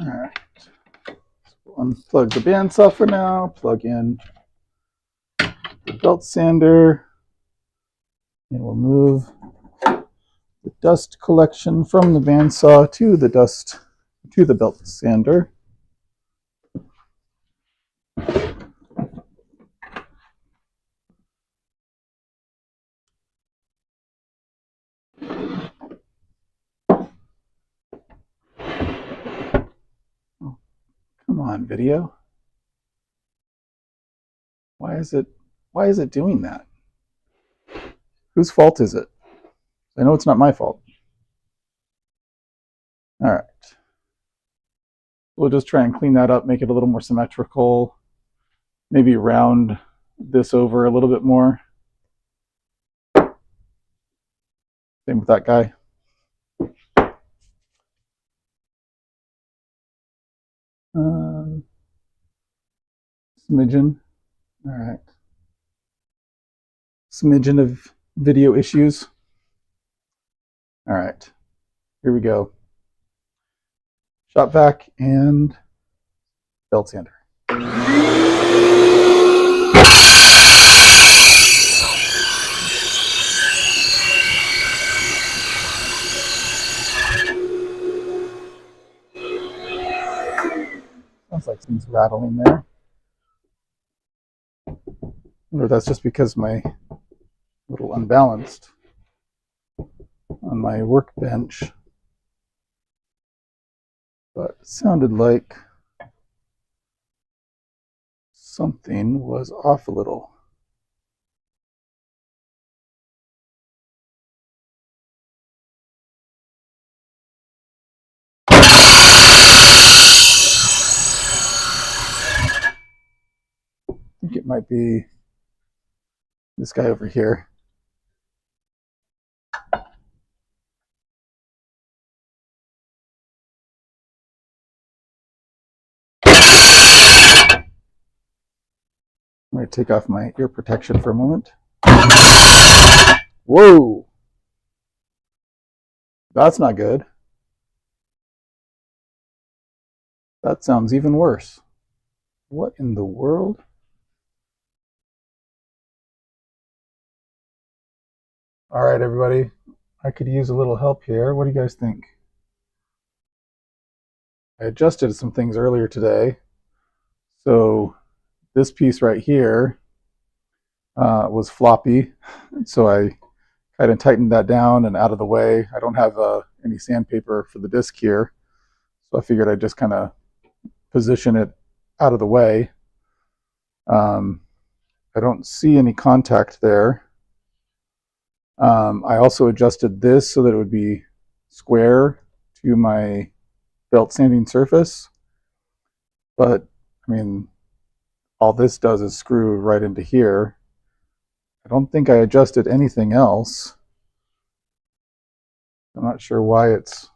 All right. So we'll unplug the bandsaw for now, plug in the belt sander, and we'll move the dust collection from the bandsaw to the belt sander. Oh, come on, video. Why is it doing that? Whose fault is it? I know it's not my fault. All right. We'll just try and clean that up, make it a little more symmetrical, maybe round this over a little bit more. Same with that guy. Smidgen. All right. Smidgen of video issues. All right. Here we go. Shop vac and belt sander. Sounds like something's rattling there. I wonder if that's just because my little unbalanced on my workbench. But it sounded like something was off a little. I think it might be this guy over here. I'm going to take off my ear protection for a moment. Whoa! That's not good. That sounds even worse. What in the world? All right, everybody. I could use a little help here. What do you guys think? I adjusted some things earlier today. So this piece right here was floppy. So I kind of tightened that down and out of the way. I don't have any sandpaper for the disc here. So I figured I'd just kind of position it out of the way. I don't see any contact there. I also adjusted this so that it would be square to my belt sanding surface. But, I mean, all this does is screw right into here. I don't think I adjusted anything else. I'm not sure why it's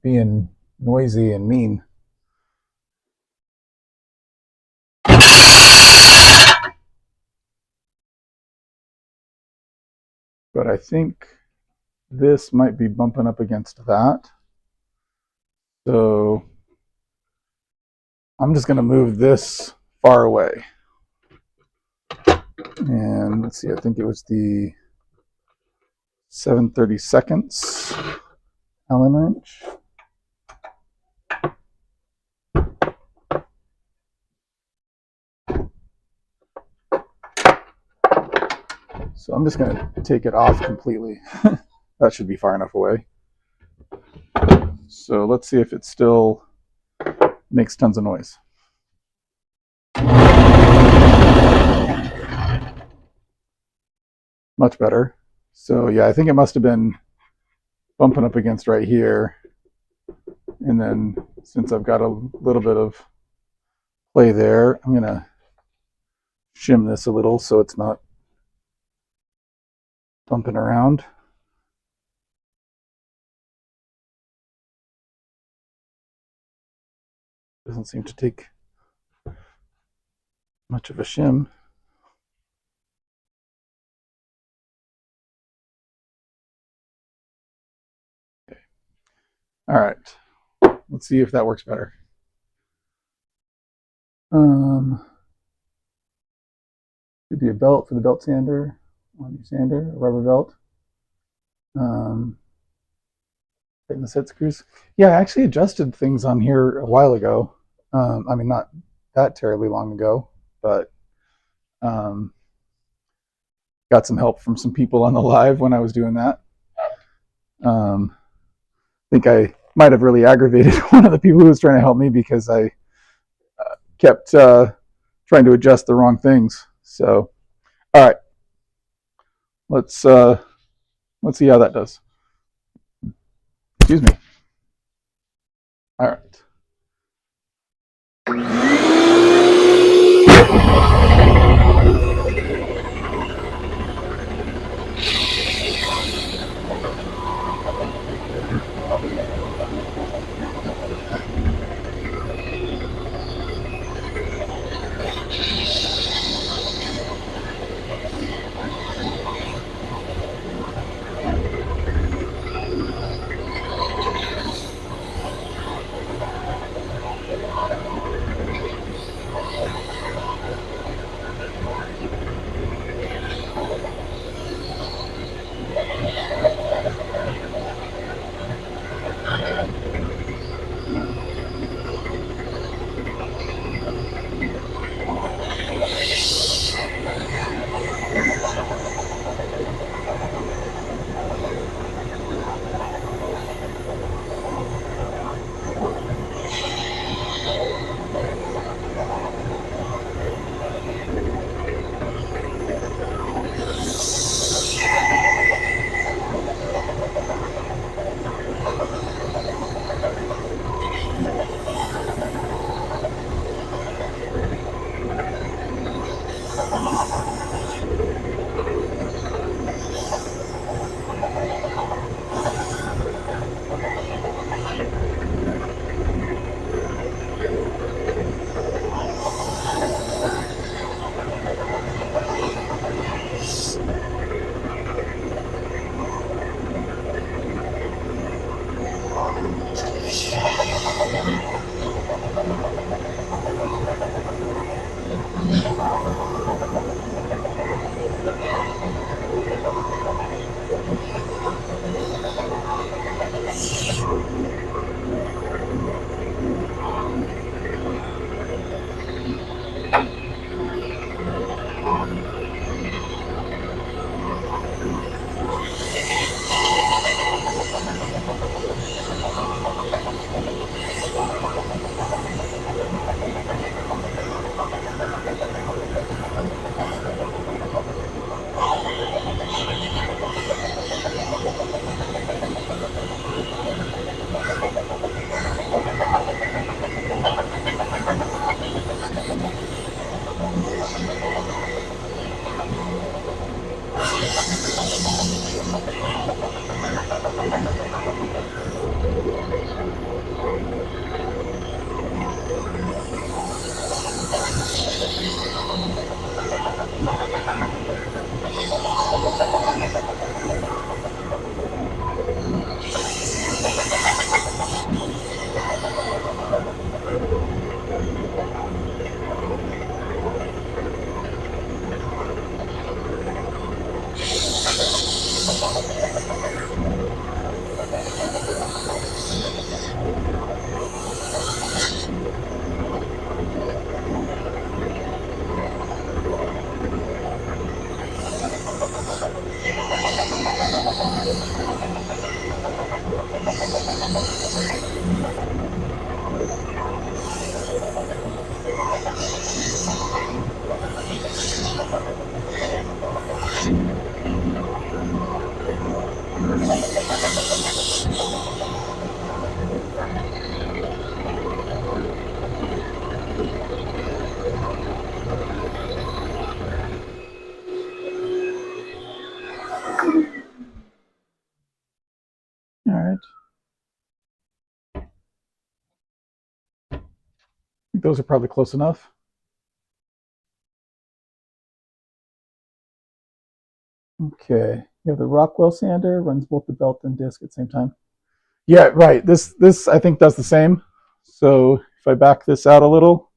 being noisy and mean. But I think this might be bumping up against that. So I'm just going to move this far away. And let's see, I think it was the 7/32 Allen wrench. So I'm just going to take it off completely. That should be far enough away. So let's see if it still makes tons of noise. Much better. So yeah, I think it must have been bumping up against right here. And then since I've got a little bit of play there, I'm going to shim this a little so it's not bumping around. Doesn't seem to take much of a shim. Okay. All right, let's see if that works better. Could be a belt for the belt sander on your sander, a rubber belt. Tighten the set screws. Yeah, I actually adjusted things on here a while ago. I mean, not that terribly long ago, but got some help from some people on the live when I was doing that. I think I might have really aggravated one of the people who was trying to help me because I kept trying to adjust the wrong things. So, all right, let's see how that does. Excuse me. All right. All right. I think those are probably close enough. Okay. You have the Rockwell sander, runs both the belt and disc at the same time. Yeah, right. This I think does the same. So if I back this out a little,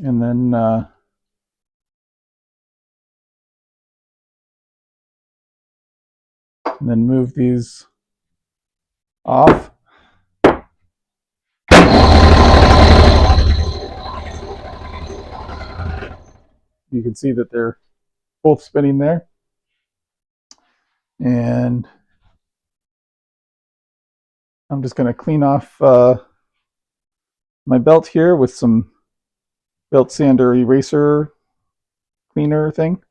and then move these off. You can see that they're both spinning there. And I'm just going to clean off my belt here with some belt sander eraser cleaner thing.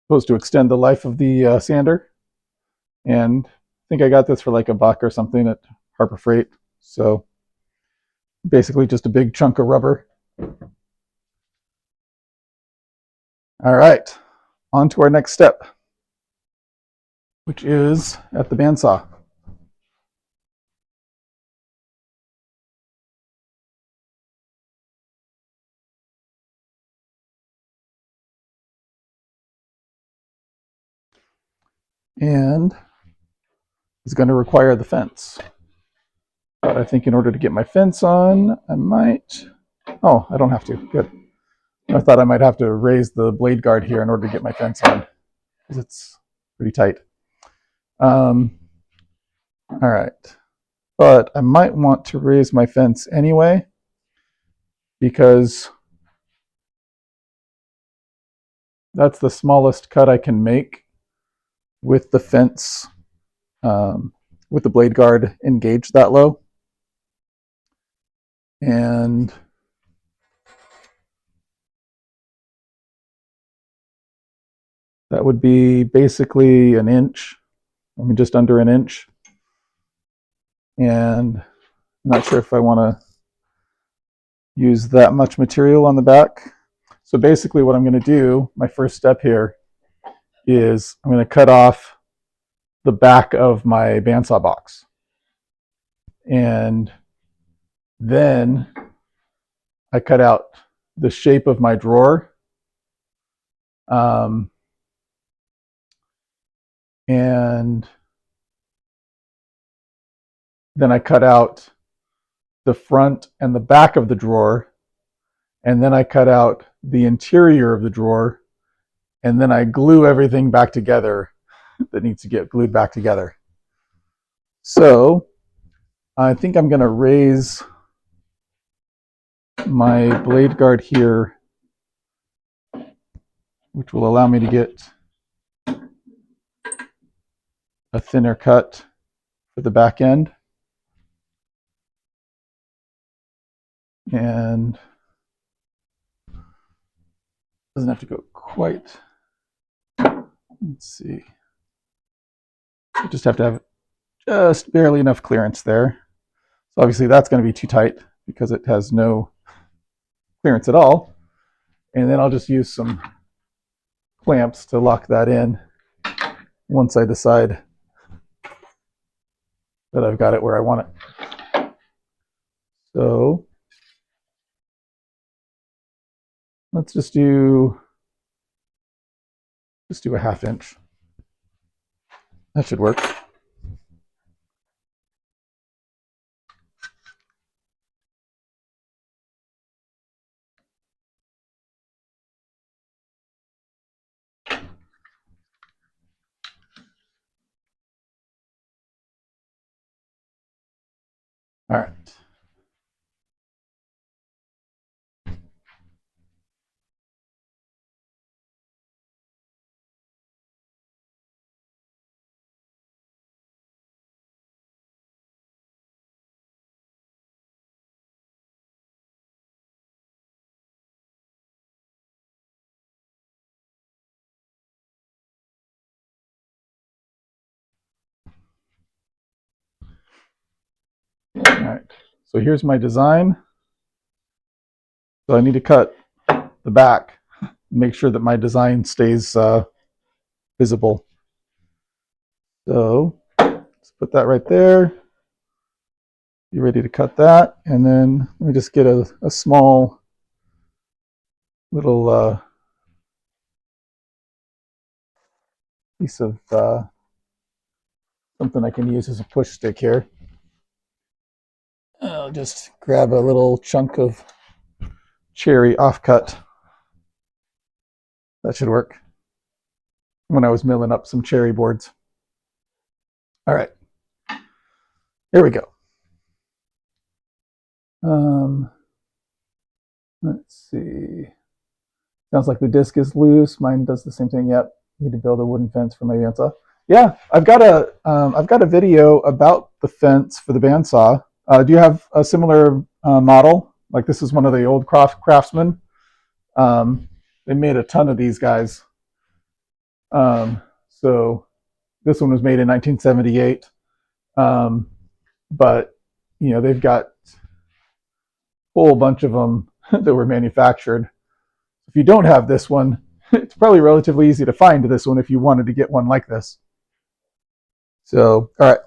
Supposed to extend the life of the sander. And I think I got this for like $1 or something at Harbor Freight. So basically just a big chunk of rubber. All right, on to our next step, which is at the bandsaw. And it's going to require the fence. But I think in order to get my fence on, I might... Oh, I don't have to. Good. I thought I might have to raise the blade guard here in order to get my fence on, because it's pretty tight. All right. But I might want to raise my fence anyway, because that's the smallest cut I can make with the fence, with the blade guard engaged that low. And that would be basically an inch, I mean just under an inch. And I'm not sure if I want to use that much material on the back. So basically what I'm going to do, my first step here, is I'm going to cut off the back of my bandsaw box. And then I cut out the shape of my drawer. And then I cut out the front and the back of the drawer. And then I cut out the interior of the drawer. And then I glue everything back together that needs to get glued back together. So I think I'm going to raise my blade guard here, which will allow me to get a thinner cut for the back end. And doesn't have to go quite, let's see. I just have to have just barely enough clearance there. So obviously that's going to be too tight because it has no clearance at all. And then I'll just use some clamps to lock that in once I decide that I've got it where I want it. So let's just do Just do a 1/2 inch. That should work. All right. All right. So here's my design. So I need to cut the back, make sure that my design stays visible. So let's put that right there. Be ready to cut that. And then let me just get a small little piece of something I can use as a push stick here. I'll just grab a little chunk of cherry offcut. That should work. When I was milling up some cherry boards. All right, here we go. Let's see. Sounds like the disc is loose. Mine does the same thing. Yep. Need to build a wooden fence for my bandsaw. Yeah, I've got a video about the fence for the bandsaw. Do you have a similar model? Like this is one of the old craftsmen. They made a ton of these guys. So this one was made in 1978. But you know, they've got a whole bunch of them that were manufactured. If you don't have this one, it's probably relatively easy to find this one if you wanted to get one like this. So, all right,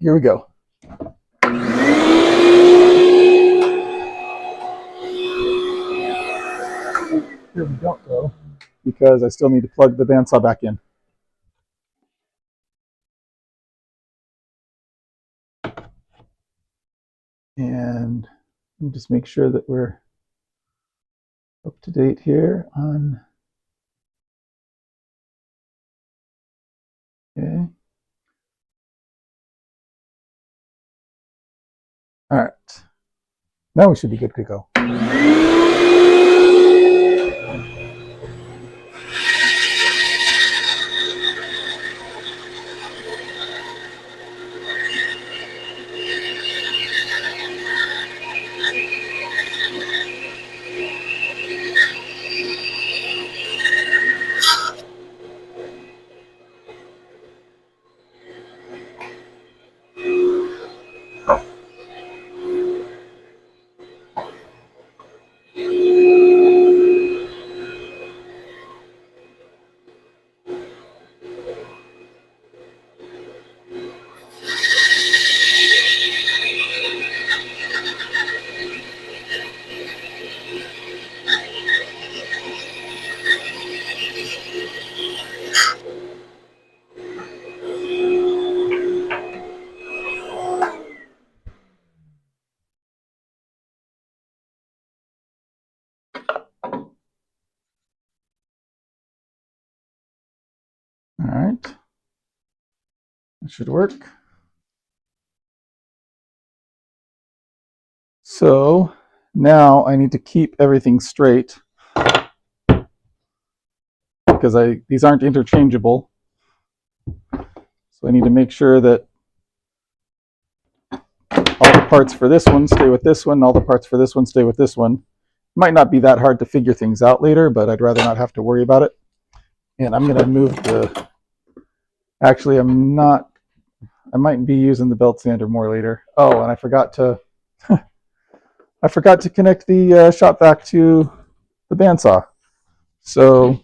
here we go. Here we don't go, because I still need to plug the bandsaw back in. And just make sure that we're up to date here on, okay. All right, now we should be good to go. All right, that should work. So now I need to keep everything straight because these aren't interchangeable. So I need to make sure that all the parts for this one stay with this one, all the parts for this one stay with this one. It might not be that hard to figure things out later, but I'd rather not have to worry about it. And I'm going to move the, actually I might be using the belt sander more later. Oh, and I forgot to connect the shop vac to the bandsaw. So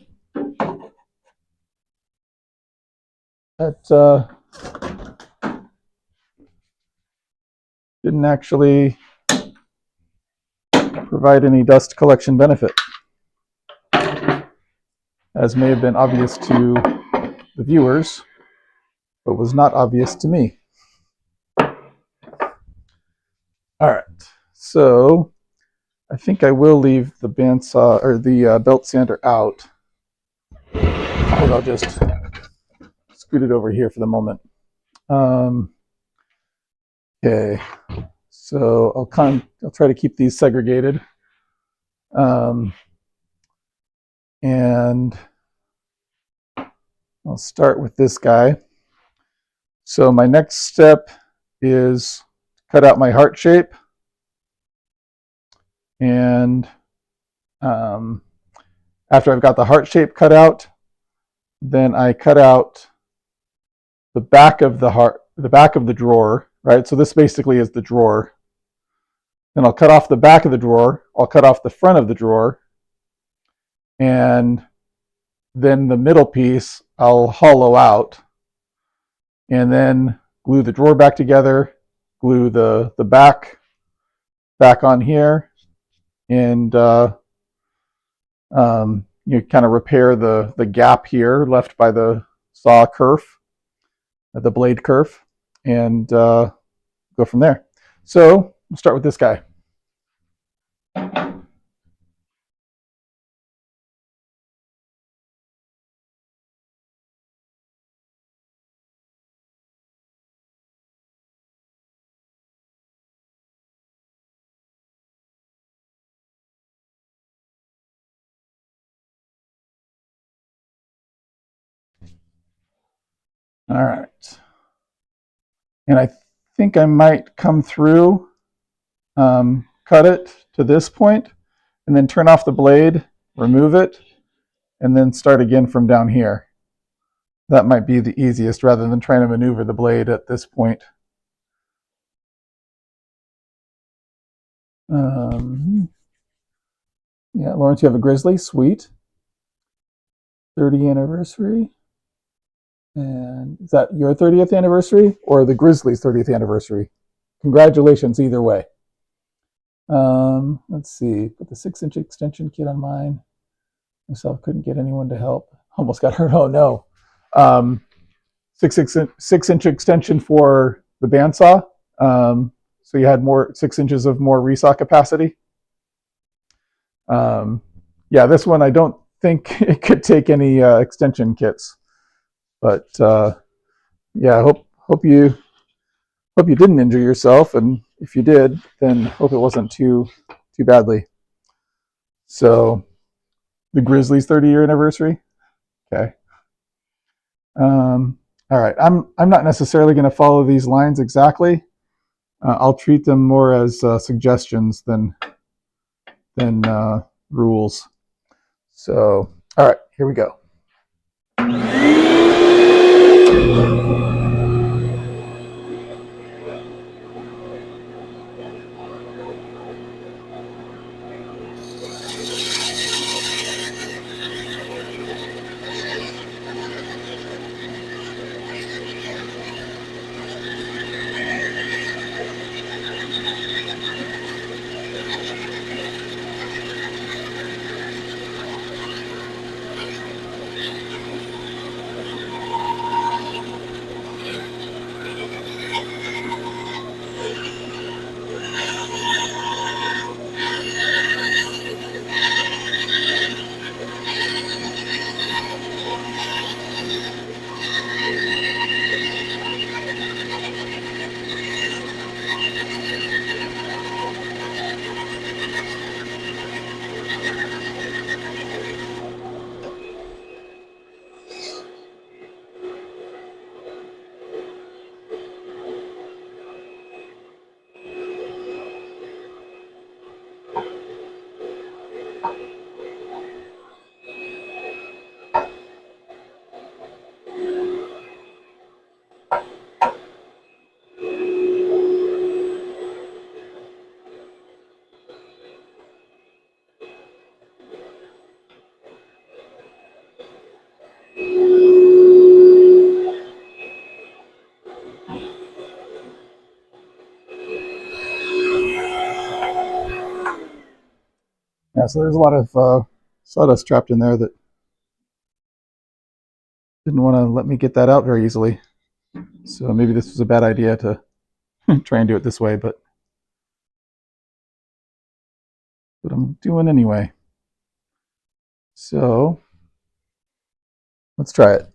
that didn't actually provide any dust collection benefit. as may have been obvious to the viewers, but was not obvious to me. All right, so I think I will leave the bandsaw or the belt sander out. And I'll just scoot it over here for the moment. Okay, so I'll try to keep these segregated, and I'll start with this guy. So my next step is cut out my heart shape, and after I've got the heart shape cut out, then I cut out the back of the drawer, right? So this basically is the drawer. Then I'll cut off the back of the drawer. I'll cut off the front of the drawer, and then the middle piece I'll hollow out, and then glue the drawer back together, glue the back on here, and you kind of repair the gap here left by the saw kerf, the blade kerf, and go from there. So we'll start with this guy. All right. And I think I might come through, cut it to this point, and then turn off the blade, remove it, and then start again from down here. That might be the easiest rather than trying to maneuver the blade at this point. Yeah, Lawrence, you have a grizzly, sweet. 30th anniversary. And is that your 30th anniversary or the grizzly's 30th anniversary? Congratulations either way. Let's see, put the 6-inch extension kit on mine. Myself couldn't get anyone to help. Almost got hurt. Oh no. 6-inch extension for the bandsaw. So you had 6 inches of more resaw capacity. Yeah, this one I don't think it could take any extension kits, but yeah, hope you didn't injure yourself, and if you did, then hope it wasn't too badly. So the Grizzlies 30-year anniversary. Okay. All right. I'm not necessarily going to follow these lines exactly. I'll treat them more as suggestions than rules. So, all right, here we go. Yeah, so there's a lot of sawdust trapped in there that didn't want to let me get that out very easily. So maybe this was a bad idea to try and do it this way, but I'm doing anyway. So let's try it.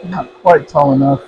Not quite tall enough.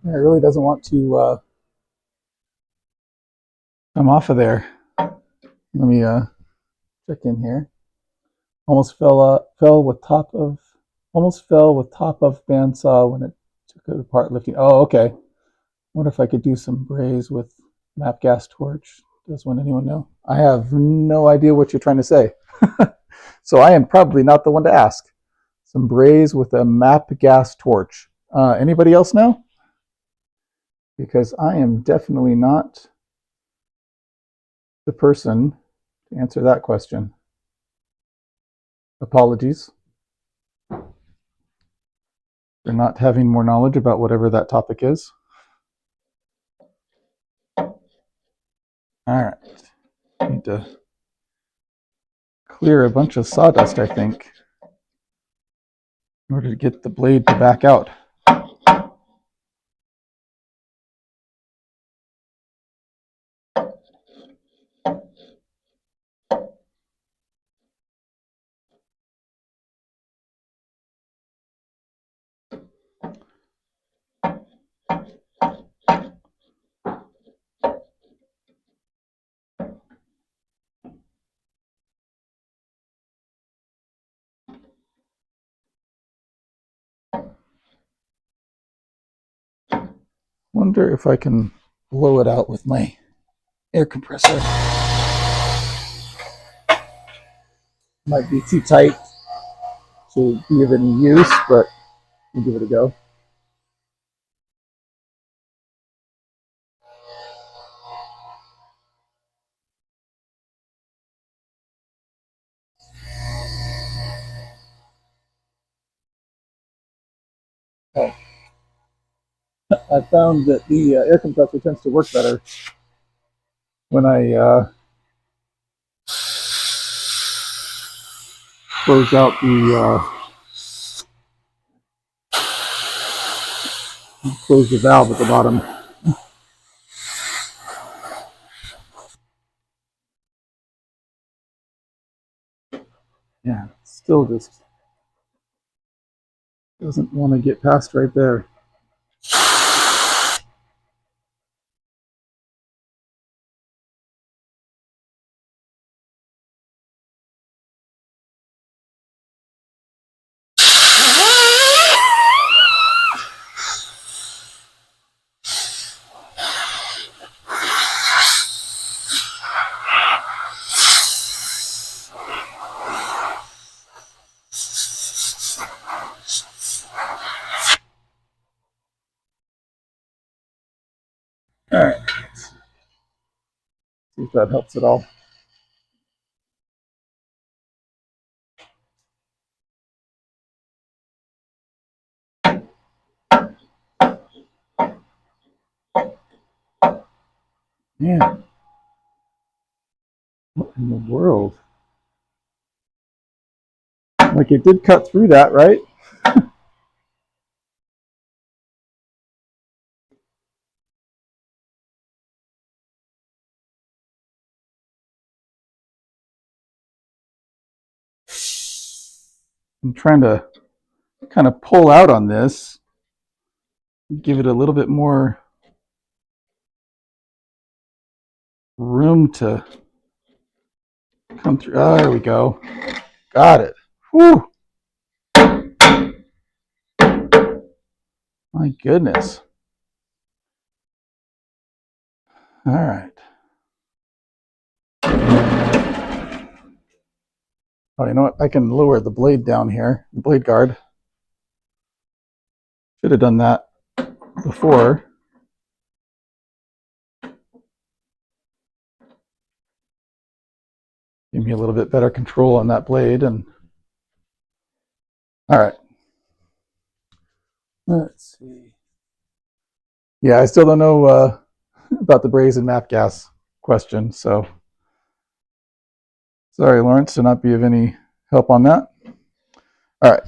It really doesn't want to come off of there. Let me check in here. Almost fell with top of bandsaw when it took it apart lifting. Oh, okay. Wonder if I could do some braze with map gas torch. Does anyone know? I have no idea what you're trying to say. So I am probably not the one to ask. Some braze with a map gas torch. Anybody else know? Because I am definitely not the person to answer that question. Apologies for not having more knowledge about whatever that topic is. All right. Need to clear a bunch of sawdust, I think, in order to get the blade to back out. Wonder if I can blow it out with my air compressor. Might be too tight to be of any use, but we'll give it a go. I found that the air compressor tends to work better when I close out close the valve at the bottom. Yeah, still just doesn't want to get past right there. All right, see if that helps at all. Man, what in the world? Like it did cut through that, right? I'm trying to kind of pull out on this, give it a little bit more room to come through. Oh, there we go. Got it. Whew. My goodness. All right. Oh, you know what? I can lower the blade down here, the blade guard. Should have done that before. Give me a little bit better control on that blade. And all right. Let's see. Yeah, I still don't know about the brazen map gas question. So sorry, Lawrence, to not be of any help on that. All right.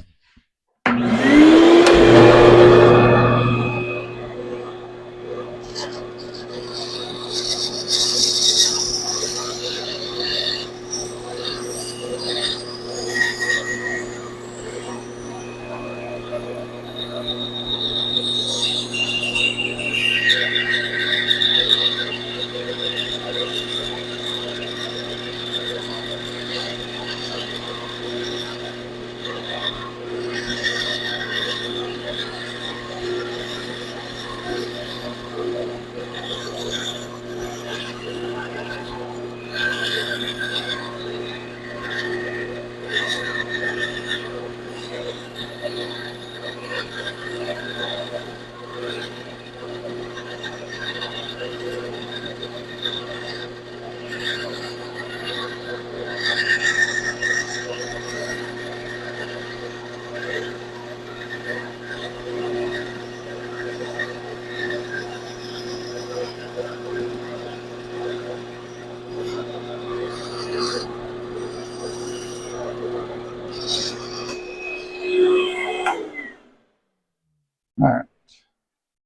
All right.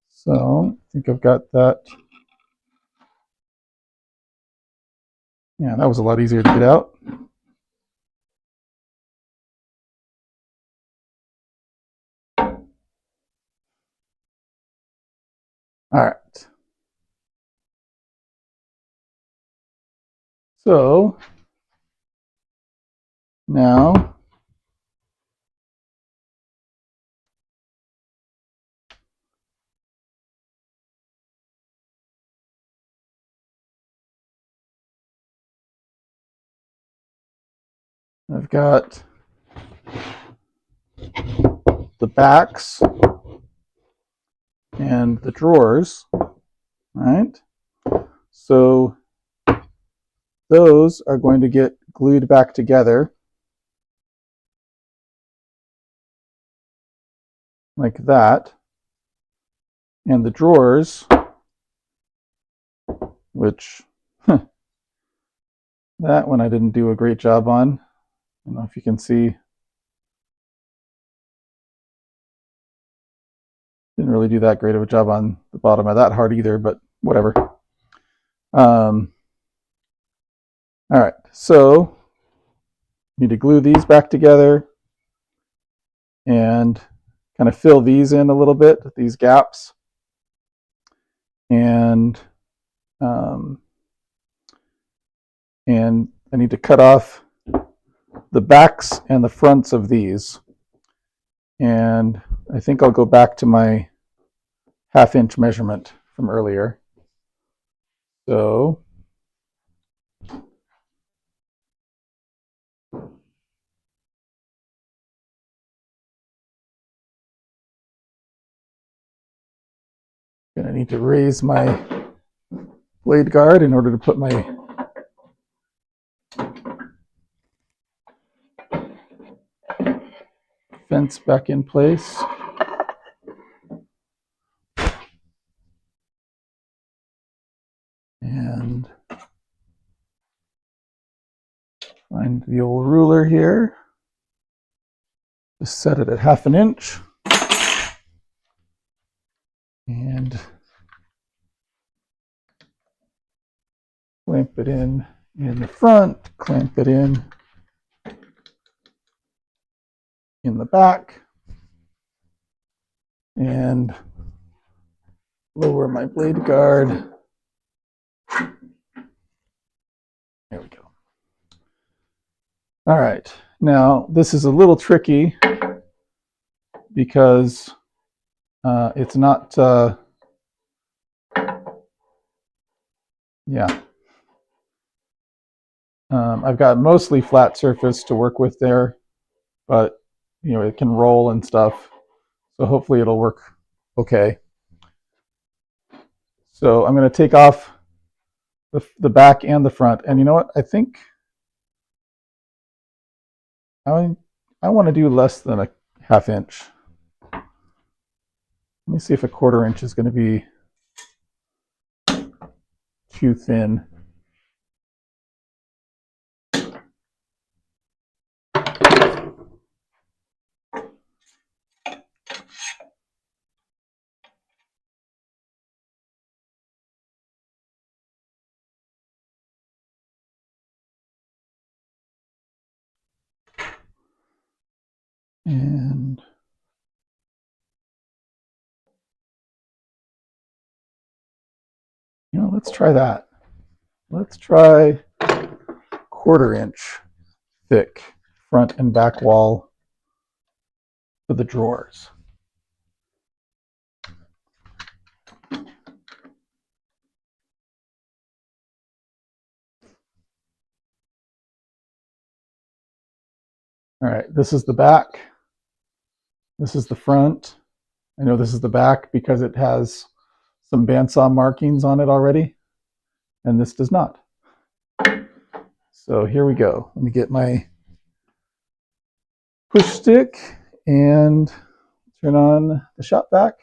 So I think I've got that. Yeah, that was a lot easier to get out. All right. So now I've got the backs and the drawers, right? So those are going to get glued back together like that. And the drawers, which that one I didn't do a great job on. I don't know if you can see. Didn't really do that great of a job on the bottom of that heart either, but whatever. All right, so need to glue these back together and kind of fill these in a little bit, these gaps. And I need to cut off the backs and the fronts of these. And I think I'll go back to my 1/2 inch measurement from earlier. So I'm gonna need to raise my blade guard in order to put my fence back in place. And find the old ruler here. Just set it at 1/2 inch. And clamp it in the front, clamp it in the back, and lower my blade guard. There we go. All right, now this is a little tricky because it's not, yeah. I've got mostly flat surface to work with there, but you know, it can roll and stuff. So hopefully it'll work okay. So I'm going to take off the back and the front. And you know what? I think I want to do less than a 1/2 inch. Let me see if a 1/4 inch is going to be too thin. And you know, let's try that. Let's try 1/4 inch thick front and back wall for the drawers. All right, this is the back. This is the front. I know this is the back because it has some bandsaw markings on it already, and this does not. So here we go. Let me get my push stick and turn on the shop vac.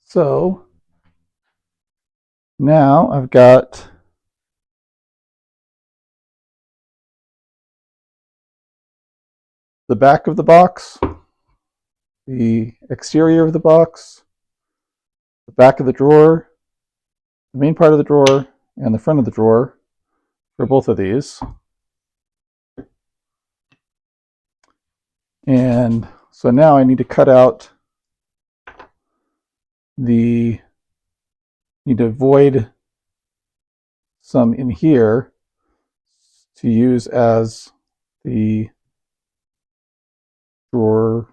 So now I've got the back of the box, the exterior of the box, the back of the drawer, the main part of the drawer, and the front of the drawer for both of these. And so now I need to cut out need to void some in here to use as the drawer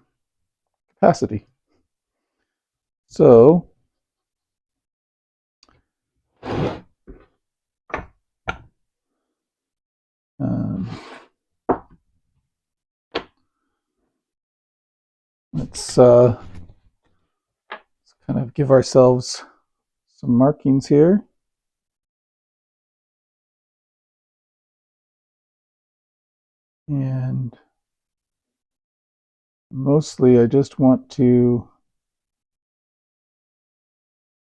capacity. So let's kind of give ourselves some markings here. And mostly I just want to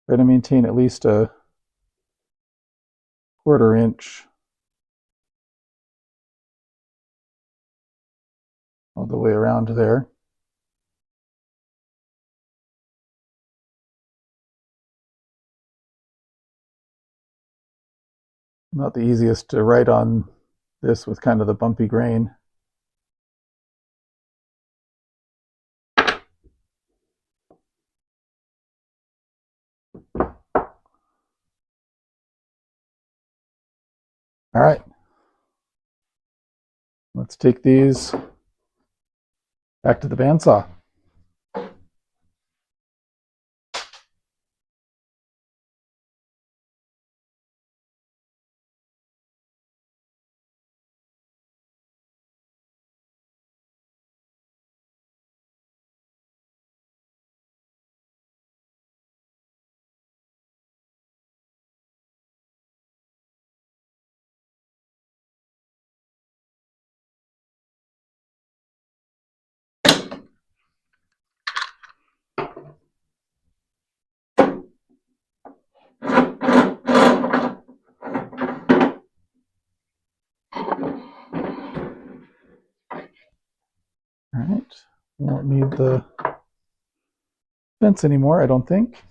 try to maintain at least a 1/4 inch all the way around there. Not the easiest to write on this with kind of the bumpy grain. All right, let's take these back to the bandsaw. All right, we won't need the fence anymore, I don't think.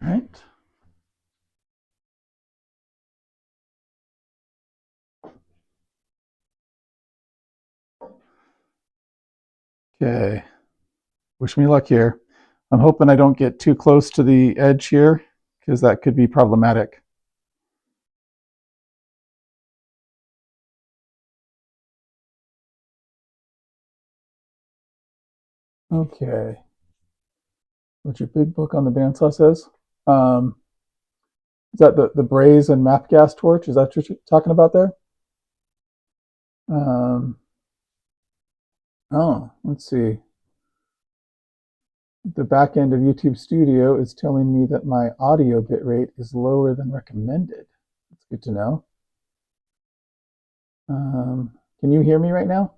All right. Okay, wish me luck here. I'm hoping I don't get too close to the edge here because that could be problematic. Okay, what your big book on the bandsaw says? Is that the braze and map gas torch? Is that what you're talking about there? Oh, let's see. The back end of YouTube Studio is telling me that my audio bitrate is lower than recommended. That's good to know. Can you hear me right now?